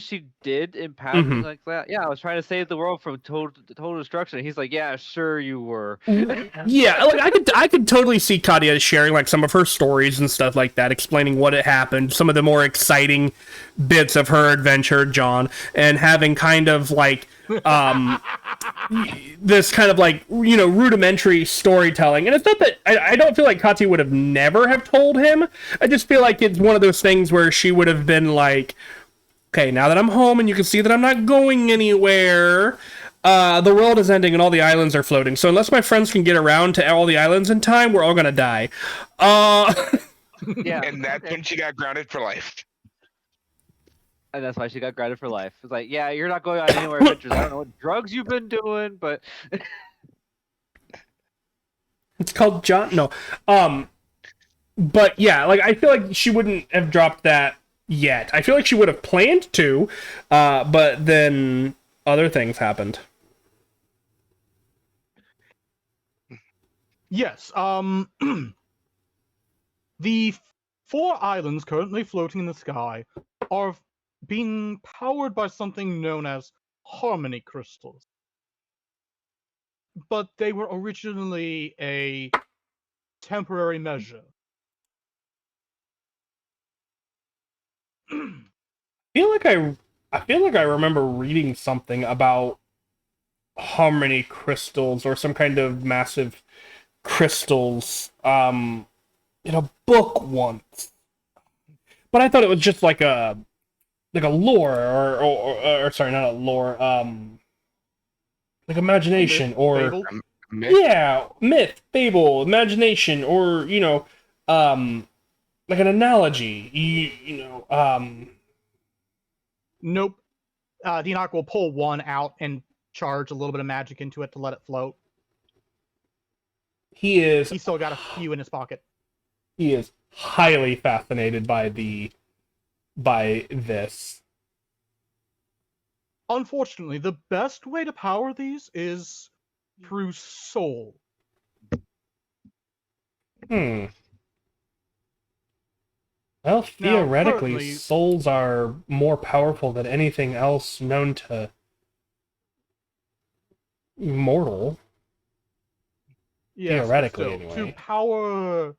she did in passing like that. Yeah, I was trying to save the world from total destruction. He's like, yeah, sure you were. Yeah, like I could totally see Katya sharing like some of her stories and stuff like that, explaining what had happened, some of the more exciting bits of her adventure, John, and having kind of like this kind of like, you know, rudimentary storytelling. And it's not that I don't feel like Katya would have never have told him. I just feel like it's one of those things where she would have been like, okay, now that I'm home and you can see that I'm not going anywhere, the world is ending and all the islands are floating. So unless my friends can get around to all the islands in time, we're all gonna die. Yeah. And that's when she got grounded for life. And that's why she got grounded for life. It's like, yeah, you're not going on anywhere adventures. I don't know what drugs you've been doing, but it's called John. No. But yeah, like I feel like she wouldn't have dropped that yet. I feel like she would have planned to, but then other things happened. Yes. The 4 islands currently floating in the sky are being powered by something known as harmony crystals. But they were originally a temporary measure. I feel like I remember reading something about harmony crystals or some kind of massive crystals in a book once. But I thought it was just like a lore or sorry, not a lore, like imagination or Fable? yeah, myth, fable, imagination, or like an analogy. Nope. Deanoch will pull one out and charge a little bit of magic into it to let it float. He's still got a few in his pocket. He is highly fascinated by this. Unfortunately, the best way to power these is through soul. Well, theoretically, currently- souls are more powerful than anything else known to mortal. Yes, Theoretically, still, anyway. to power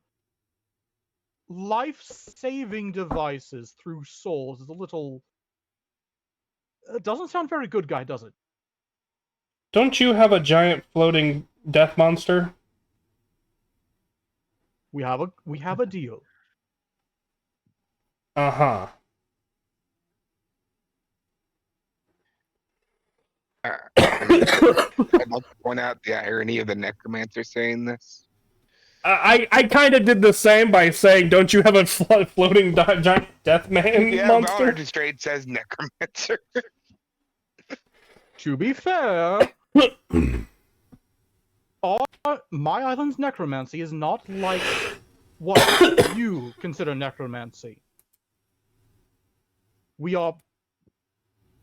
life-saving devices through souls is a little... It doesn't sound very good, guy, does it? Don't you have a giant floating death monster? We have a deal. Uh-huh. I'd like to point out the irony of the necromancer saying this. I kind of did the same by saying, don't you have a floating giant death man Yeah, monster? Valor just straight says necromancer. To be fair, my island's necromancy is not like what you consider necromancy. We are,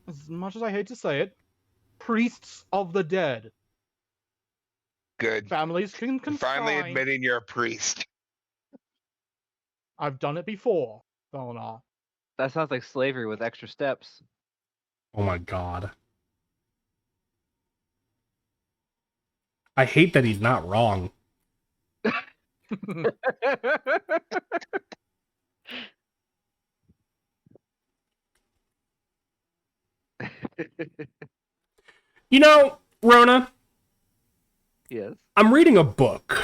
as much as I hate to say it, priests of the dead. Good. Families can consign... Finally admitting you're a priest. I've done it before, Felnar. That sounds like slavery with extra steps. Oh my god. I hate that he's not wrong. You know, Rona, Yes. I'm reading a book.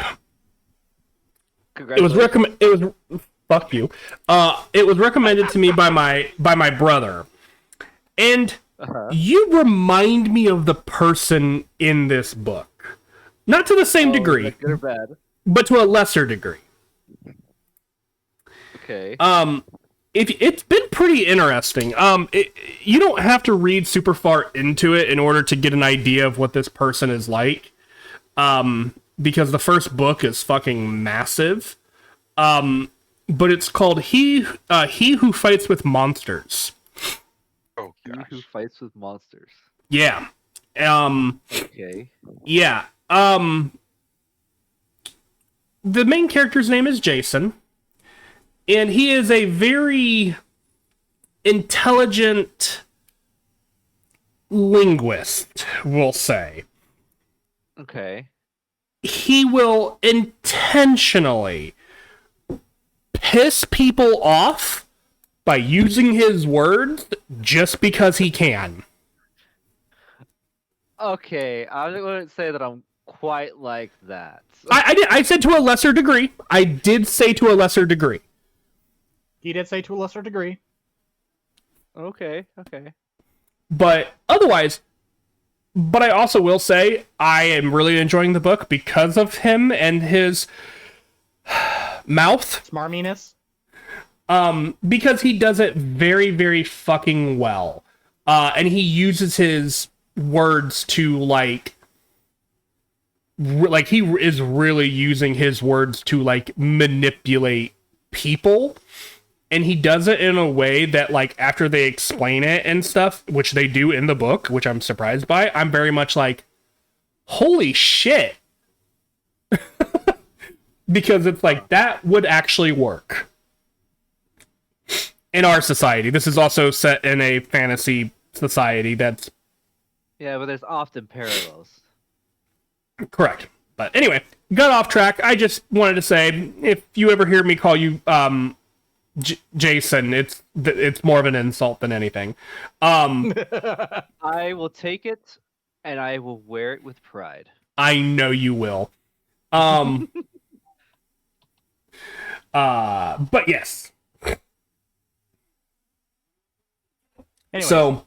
It was Congratulations. fuck you. It was recommended to me by my brother. And Uh-huh. you remind me of the person in this book. Not to the same Oh, is degree, that good or bad? but to a lesser degree. Okay. It's been pretty interesting. You don't have to read super far into it in order to get an idea of what this person is like. Because the first book is fucking massive. But it's called He Who Fights with Monsters. Oh He gosh. who fights with monsters. Yeah. Okay. Yeah. The main character's name is Jason. And he is a very intelligent linguist, we'll say. Okay. He will intentionally piss people off by using his words just because he can. Okay. I wouldn't say that I'm quite like that. I said to a lesser degree. I did say to a lesser degree. He did say to a lesser degree. Okay. Okay. But otherwise, but I also will say I am really enjoying the book because of him and his mouth. Smarminess. Because he does it very, very fucking well. And he uses his words to, like he is really using his words to, like, manipulate people. and he does it in a way that, like, after they explain it and stuff, which they do in the book, which I'm surprised by, I'm very much like, holy shit. Because it's like, that would actually work. In our society. This is also set in a fantasy society that's... Yeah, but there's often parallels. Correct. But anyway, got off track. I just wanted to say, if you ever hear me call you Jason, it's more of an insult than anything. I will take it, and I will wear it with pride. I know you will. But yes. Anyways, So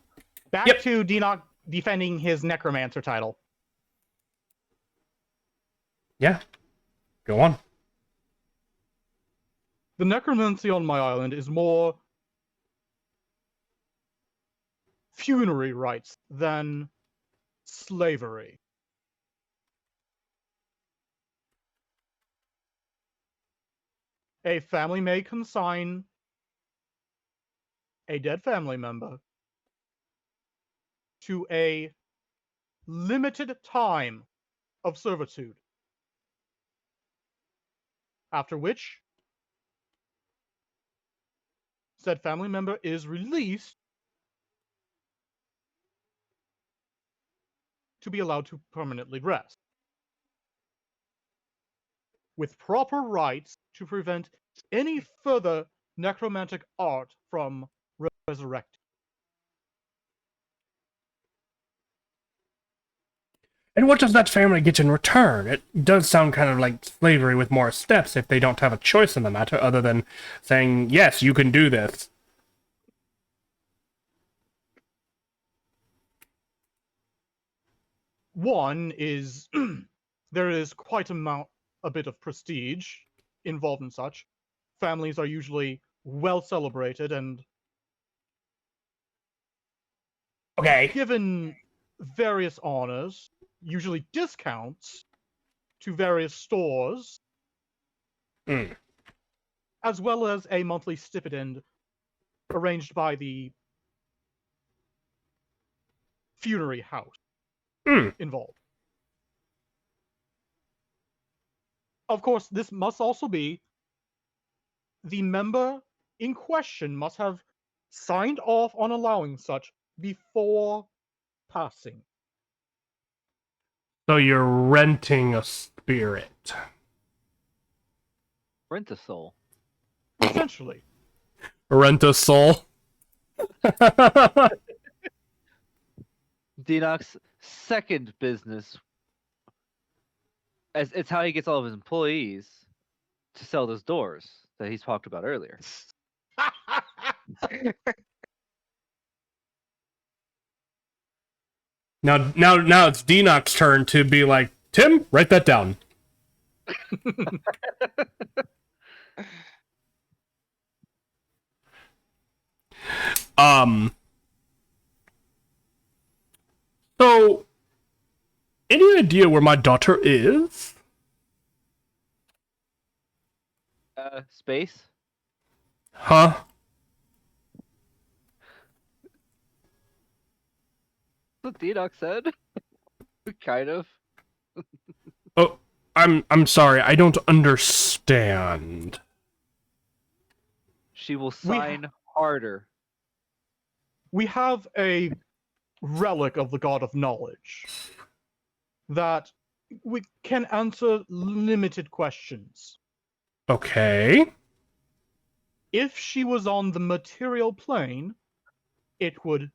back yep. to Denoc defending his necromancer title. Yeah, go on. The necromancy on my island is more funerary rites than slavery. A family may consign a dead family member to a limited time of servitude, after which said family member is released to be allowed to permanently rest, with proper rites to prevent any further necromantic art from resurrecting. And what does that family get in return? It does sound kind of like slavery with more steps if they don't have a choice in the matter other than saying, yes, you can do this. One is there is quite a bit of prestige involved in such. Families are usually well celebrated and Okay. given various honors, usually discounts to various stores, as well as a monthly stipend arranged by the funerary house involved. Of course, this must also be the member in question must have signed off on allowing such before passing. So you're renting a spirit. Rent a soul. Essentially. Rent a soul? Denoc's second business, as it's how he gets all of his employees to sell those doors that he's talked about earlier. Now it's Denoc's turn to be like, Tim, write that down. So, any idea where my daughter is? Space? Huh? That's what Denoc said. Kind of. Oh, I'm sorry, I don't understand. She will sign harder. We have a relic of the god of knowledge that we can answer limited questions. Okay. If she was on the material plane, it would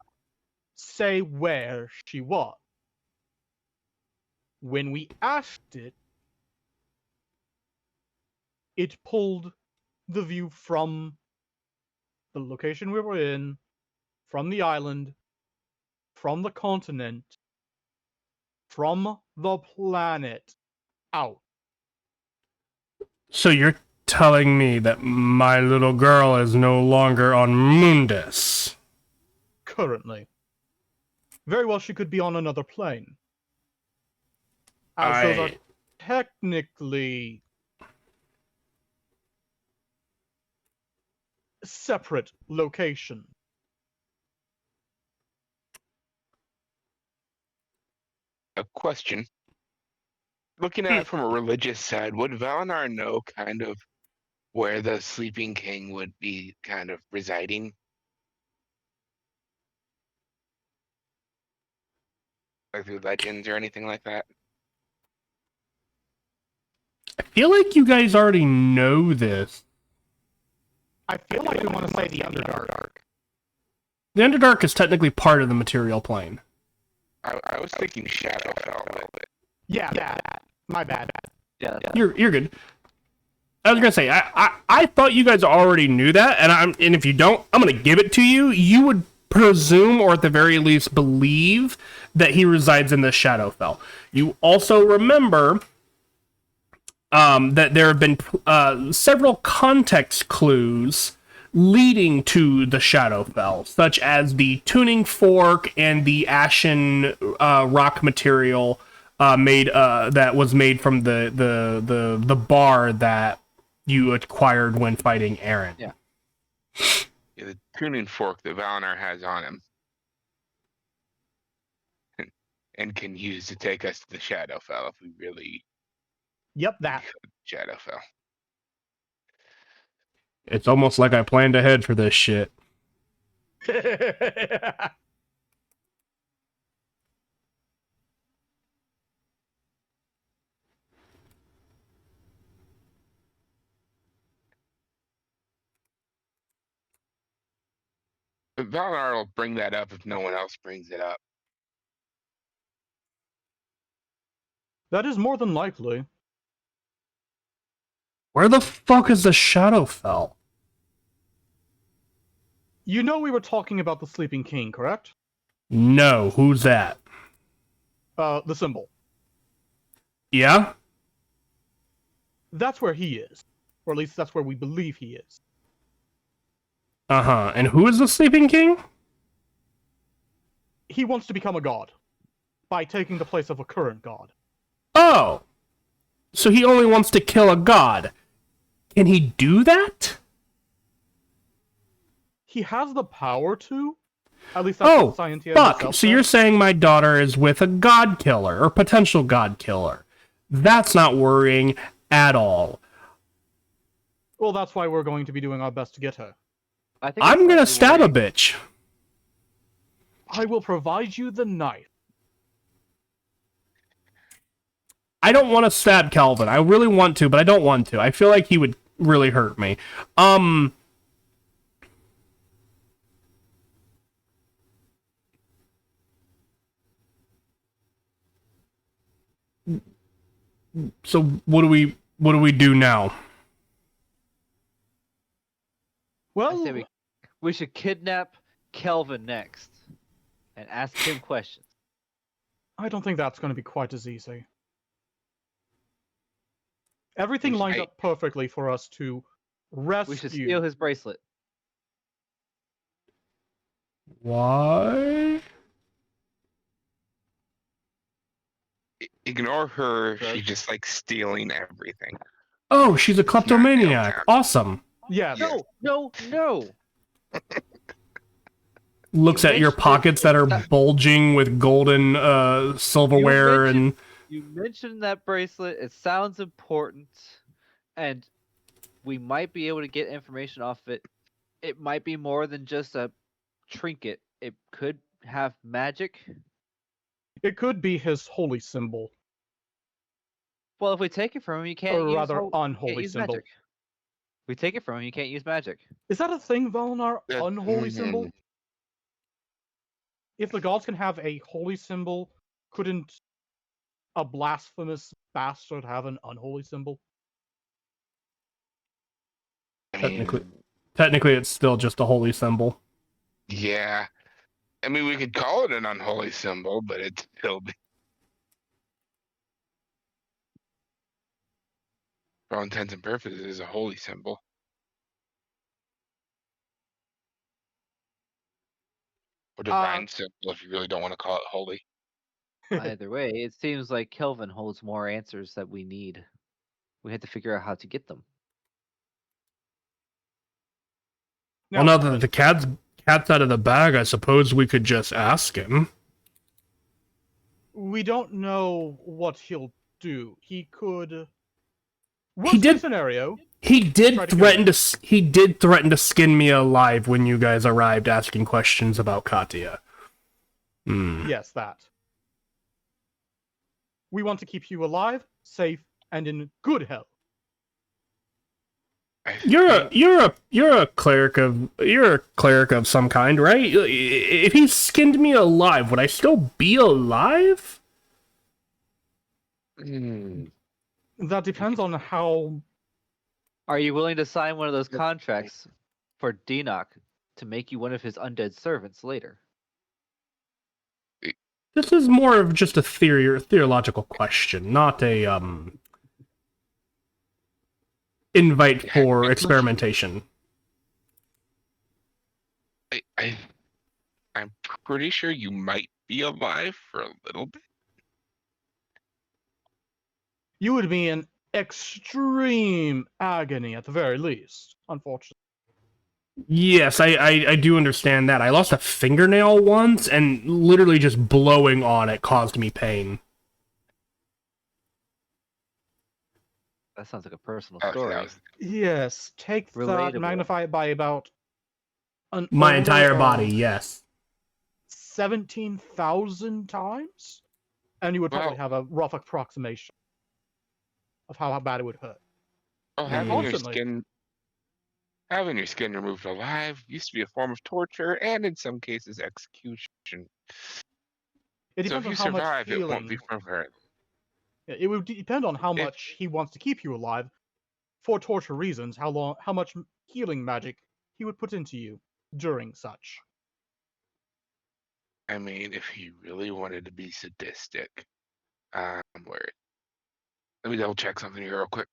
say where she was. When we asked it, it pulled the view from the location we were in, from the island, from the continent, from the planet, out. So you're telling me that my little girl is no longer on Mundus? Currently. Very well, she could be on another plane. As those are technically separate location. A question. Looking at it from a religious side, would Valinar know kind of where the Sleeping King would be kind of residing? Like through legends or anything like that? I feel like you guys already know this. I feel like we want to say the Underdark. The Underdark is technically part of the material plane. I was thinking Shadowfell, but Yeah, my bad. Yeah. You're good. I was gonna say I thought you guys already knew that, and if you don't, I'm gonna give it to you. You would presume, or at the very least believe, that he resides in the Shadowfell. You also remember that there have been several context clues leading to the Shadowfell, such as the tuning fork and the ashen rock material that was made from the bar that you acquired when fighting Eren. Yeah. yeah, the tuning fork that Valinar has on him and can use to take us to the Shadowfell if we really Yep, that. Shadowfell. It's almost like I planned ahead for this shit. But Valinar will bring that up if no one else brings it up. That is more than likely. Where the fuck is the Shadowfell? You know we were talking about the Sleeping King, correct? No, who's that? The symbol. Yeah? That's where he is. Or at least that's where we believe he is. Uh-huh. And who is the Sleeping King? He wants to become a god. By taking the place of a current god. Oh! So he only wants to kill a god. Can he do that? He has the power to. At least that's what Scientia Fuck. himself So you're said. saying my daughter is with a god killer, or potential god killer. That's not worrying at all. Well, that's why we're going to be doing our best to get her. I think I'm gonna stab a bitch. I will provide you the knife. I don't want to stab Calvin. I really want to, but I don't want to. I feel like he would really hurt me. So what do we do now? Well, I say we should kidnap Kelvin next and ask him questions. I don't think that's going to be quite as easy. Everything lined up perfectly for us to rescue. We should steal his bracelet. Why? Ignore her. Drugs? She's just like stealing everything. Oh, she's a kleptomaniac. Helltown. Awesome. Yeah. No. Looks You at your mentioned pockets that are bulging with golden silverware and You mentioned that bracelet. It sounds important, and we might be able to get information off it. It might be more than just a trinket. It could have magic. It could be his holy symbol. Well, if we take it from him, you can't Or use rather, can't unholy use symbol. magic. If we take it from him, you can't use magic. Is that a thing, Valinar? That- Unholy mhm. symbol? If the gods can have a holy symbol, couldn't a blasphemous bastard have an unholy symbol? I mean, technically it's still just a holy symbol. yeah. I mean, we could call it an unholy symbol, but it's still, for all intents and purposes, is a holy symbol. Or divine symbol, if you really don't want to call it holy. Either way, it seems like Kelvin holds more answers that we need. We have to figure out how to get them. Well, now that the cat's out of the bag, I suppose we could just ask him. We don't know what he'll do. He could. He did- Case scenario. He did Try to threaten to. He did threaten to skin me alive when you guys arrived, asking questions about Katya. Yes, that. We want to keep you alive, safe, and in good health. You're a cleric of some kind, right? If he skinned me alive, would I still be alive? That depends on how. Are you willing to sign one of those contracts for Denoch to make you one of his undead servants later? This is more of just a theological question, not a invite for experimentation. I'm pretty sure you might be alive for a little bit. You would be in extreme agony at the very least, unfortunately. Yes, I do understand that. I lost a fingernail once, and literally just blowing on it caused me pain. That sounds like a personal story. Yes, take that, Relatable. magnify it by about My entire body, yes. 17,000 times, and you would probably have a rough approximation of how bad it would hurt. Oh, having your skin removed alive used to be a form of torture, and in some cases, execution. It depends so if you on how survive, much healing. it won't be permanent. It would depend on how much he wants to keep you alive, for torture reasons. How much healing magic he would put into you during such. I mean, if he really wanted to be sadistic, let me double check something here real quick.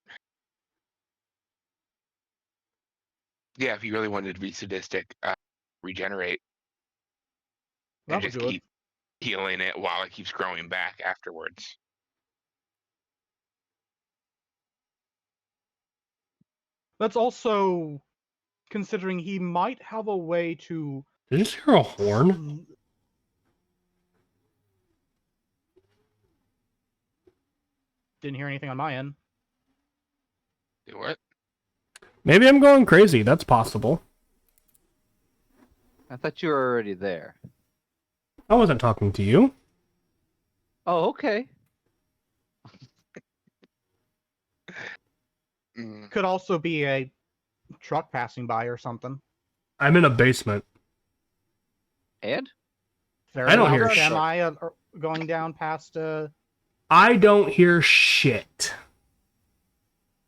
Yeah, if he really wanted to be sadistic, regenerate and just keep healing it while it keeps growing back afterwards. That's also considering he might have a way to. Did you just hear a horn? Didn't hear anything on my end. What? Maybe I'm going crazy. That's possible. I thought you were already there. I wasn't talking to you. Oh, okay. Could also be a truck passing by or something. I'm in a basement. And? I don't hear shit. Semi going down past. I don't hear shit.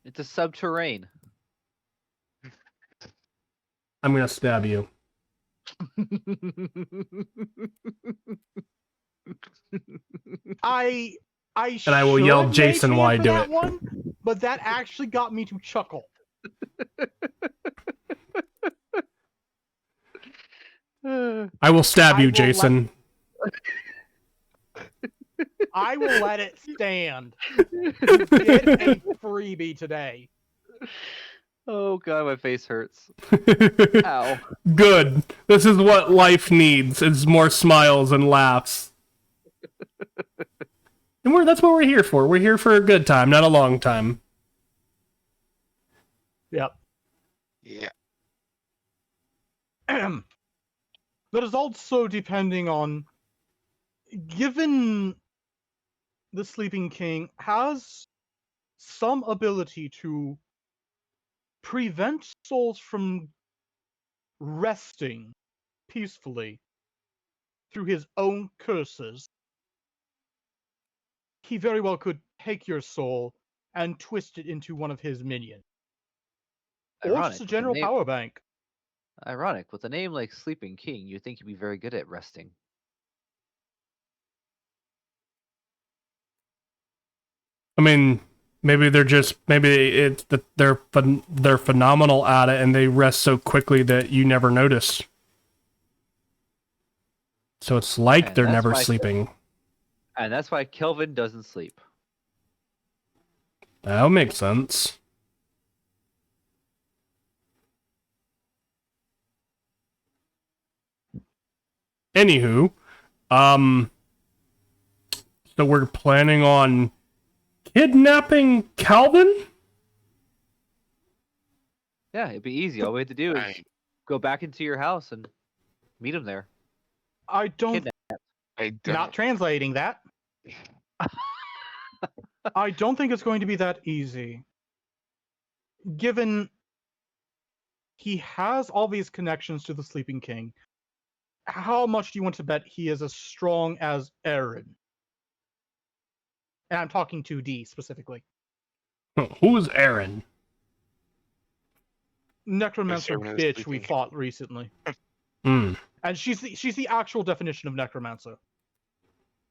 It's a subterrane. I'm gonna stab you. I and I will yell Jason while I do it. One, but that actually got me to chuckle. I will stab you, Jason. I will let it stand. Get a freebie today. Oh god, my face hurts. Ow. Good. This is what life needs. It's more smiles and laughs. And that's what we're here for. We're here for a good time, not a long time. Yep. Yeah. That is also depending on, given the Sleeping King has some ability to prevent souls from resting peacefully through his own curses, he very well could take your soul and twist it into one of his minions. Or just a general power bank. Ironic, with a name like Sleeping King, you'd think he'd be very good at resting. I mean, maybe it's that they're phenomenal at it and they rest so quickly that you never notice. So it's like they're never sleeping. And that's why Kelvin doesn't sleep. That would make sense. Anywho, so we're planning on kidnapping Calvin? Yeah, it'd be easy. All we have to do is I, go back into your house and meet him there. I don't. Kidnap. I don't. Not translating that. I don't think it's going to be that easy. Given he has all these connections to the Sleeping King, how much do you want to bet he is as strong as Aaron? And I'm talking 2D specifically. Who's Aaron? Necromancer servant of the bitch we Sleeping King. fought recently. Hmm. And she's the actual definition of necromancer.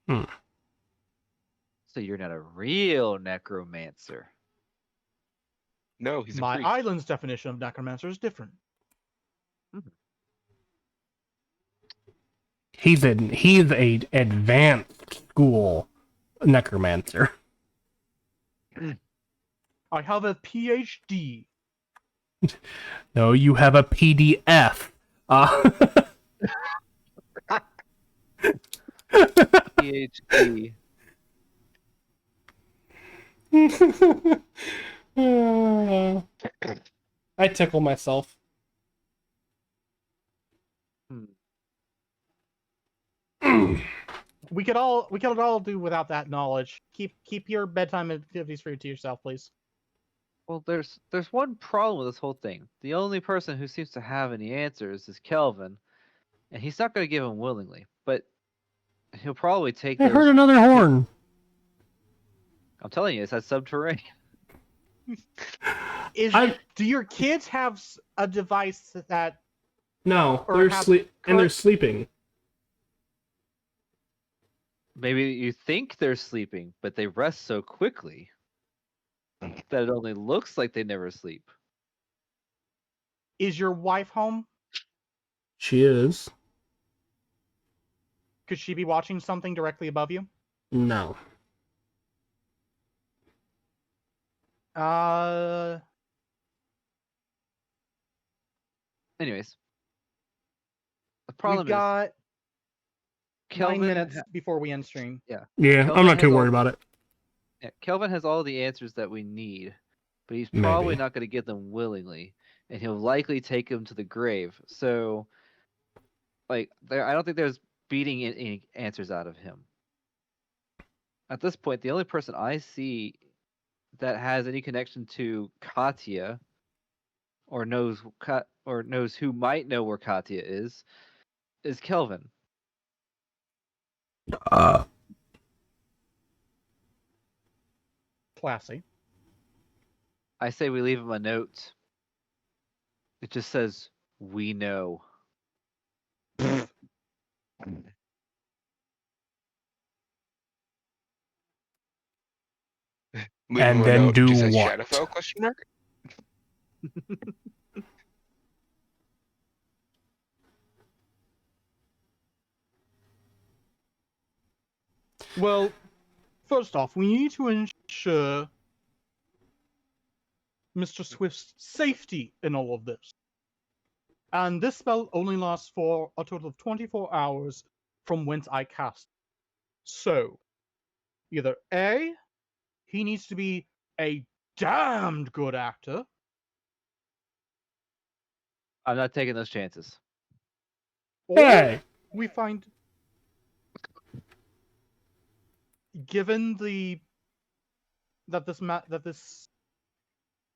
So you're not a real necromancer. No, he's a My priest. island's definition of necromancer is different. He's a advanced school necromancer. I have a PhD. No, you have a PDF. PhD. I tickle myself. We could all do without that knowledge. Keep your bedtime activities for to yourself, please. Well, there's one problem with this whole thing. The only person who seems to have any answers is Kelvin, and he's not going to give them willingly. But he'll probably take. I those... heard another horn. I'm telling you, it's that subterranean. Do your kids have a device that? No, Or they're have they're sleeping. Maybe you think they're sleeping, but they rest so quickly that it only looks like they never sleep. Is your wife home? She is. Could she be watching something directly above you? No. Anyways, the problem We've got is Kelvin 9 minutes before we end stream. Yeah, Kelvin I'm not has too all- worried about it. Yeah, Kelvin has all the answers that we need, but he's Maybe. probably not going to give them willingly, and he'll likely take them to the grave. So, I don't think there's beating any answers out of him. At this point, the only person I see that has any connection to Katya, or knows who might know where Katya is Kelvin. Classy. I say we leave him a note. It just says, "We know." Leave And him a then note, do just says what? Shadowfell, question mark? Well, first off, we need to ensure Mr. Swift's safety in all of this. And this spell only lasts for a total of 24 hours from whence I cast. So, either A, he needs to be a damned good actor. I'm not taking those chances. Or Hey! we find, given that this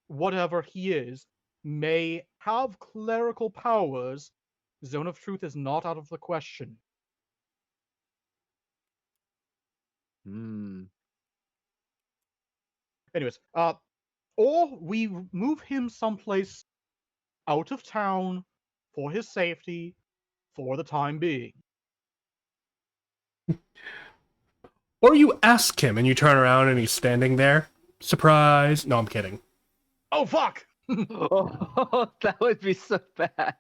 whatever he is may have clerical powers, Zone of Truth is not out of the question. Anyways, or we move him someplace out of town for his safety for the time being. Or you ask him and you turn around and he's standing there. Surprise. No, I'm kidding. Oh, fuck! Oh, that would be so bad.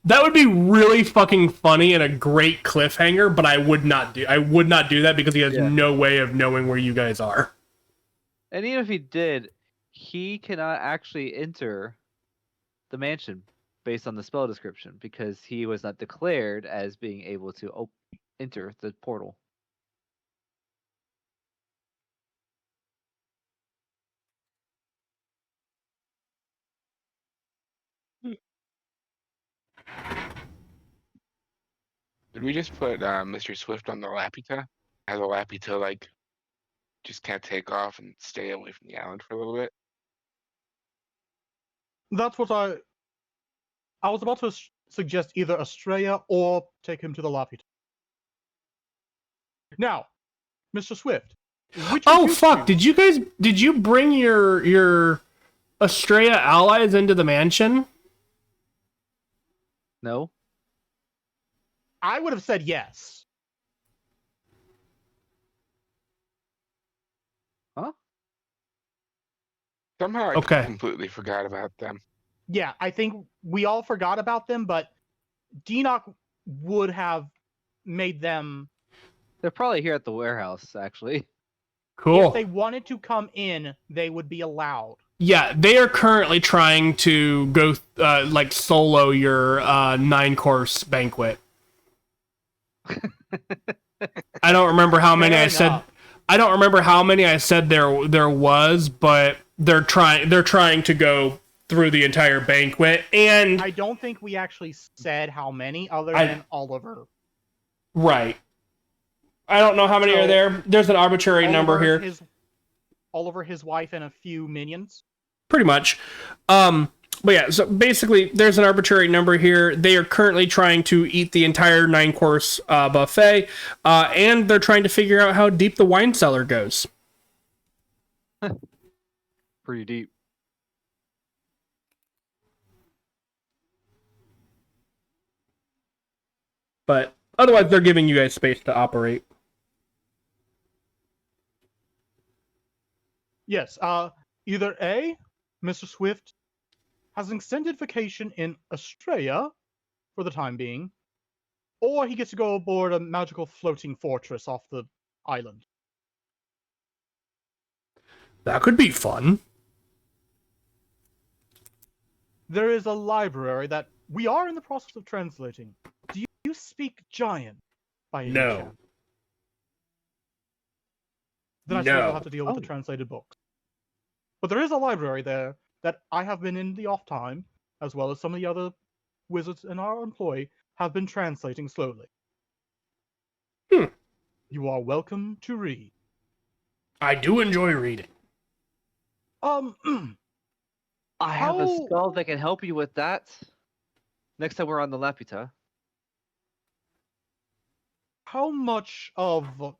That would be really fucking funny and a great cliffhanger, but I would not do that because he has no way of knowing where you guys are. And even if he did, he cannot actually enter the mansion based on the spell description because he was not declared as being able to enter the portal. Did we just put Mr. Swift on the Laputa? Have the Laputa like just kind of take off and stay away from the island for a little bit? That's what I was about to suggest either Estrella or take him to the Laputa. Now, Mr. Swift. Which Oh would you fuck! choose? Did you bring your Estrella allies into the mansion? No? I would have said yes. Huh? Somehow I Okay. completely forgot about them. Yeah, I think we all forgot about them, but Deanoch would have made them. They're probably here at the warehouse, actually. Cool. If they wanted to come in, they would be allowed. Yeah, they are currently trying to go like solo your 9-course banquet. I don't remember how many Fair I said. enough. I don't remember how many I said there was, but they're trying to go through the entire banquet, and I don't think we actually said how many, other I- than Oliver. right. I don't know how many So, are there. There's an arbitrary number Oliver, here. Oliver, his wife, and a few minions. Pretty much. But yeah, so basically, there's an arbitrary number here. They are currently trying to eat the entire 9-course buffet, and they're trying to figure out how deep the wine cellar goes. Pretty deep. But otherwise, they're giving you guys space to operate. Yes, either A, Mr. Swift has an extended vacation in Estrella for the time being, or he gets to go aboard a magical floating fortress off the island. That could be fun. There is a library that we are in the process of translating. Do you speak Giant by any No. chance? Then I suppose No. I'll have to deal with the translated books. But there is a library there that I have been in the off time, as well as some of the other wizards in our employ, have been translating slowly. Hmm. You are welcome to read. I do enjoy reading. I have a How- spell that can help you with that. Next time we're on the Laputa. How much of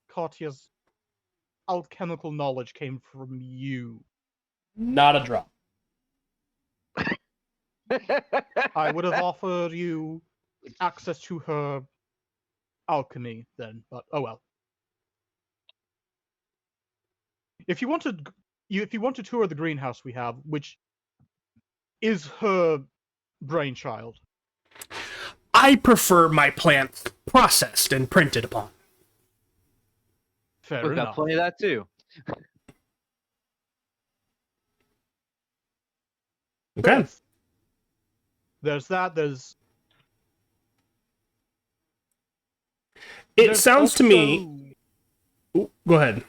Katya's alchemical knowledge came from you? Not a drop. I would have offered you access to her alchemy then, but oh well. If you want to tour the greenhouse we have, which is her brainchild, I prefer my plants processed and printed upon. fair We've got enough. plenty of that too. Okay. There's that. There's. It sounds to me. also- Ooh, go ahead.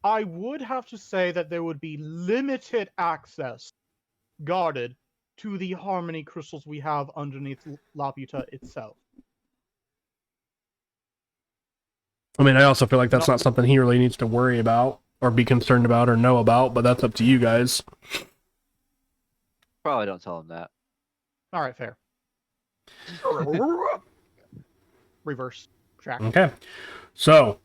I would have to say that there would be limited access, guarded, to the harmony crystals we have underneath Laputa itself. I mean, I also feel like that's not something he really needs to worry about or be concerned about or know about, but that's up to you guys. Probably don't tell him that. All right, fair. Reverse track. Okay. So,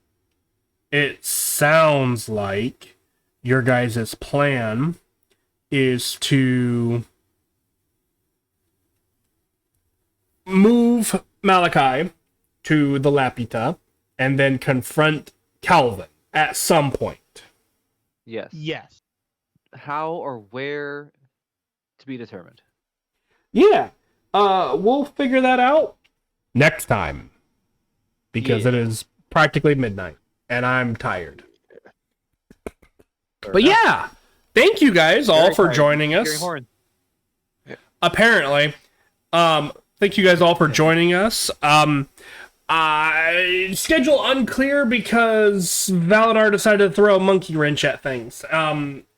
it sounds like your guys' plan is to move Malachi to the Laputa and then confront Calvin at some point. Yes. Yes. How or where to be determined. Yeah. We'll figure that out next time. Because Yeah. it is practically midnight and I'm tired. Fair But enough. yeah, thank you guys all Very for tired. joining Hearing us. horn. apparently, thank you guys all for joining us. Schedule unclear because Valinor decided to throw a monkey wrench at things.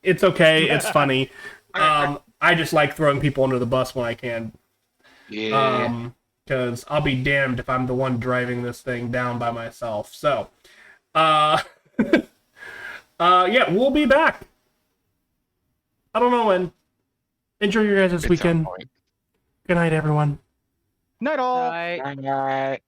It's okay. It's funny. I just like throwing people under the bus when I can. Yeah. Because I'll be damned if I'm the one driving this thing down by myself. So, yeah, we'll be back. I don't know when. Enjoy your guys this At some weekend. point. Good night, everyone. Night all. Right. All right.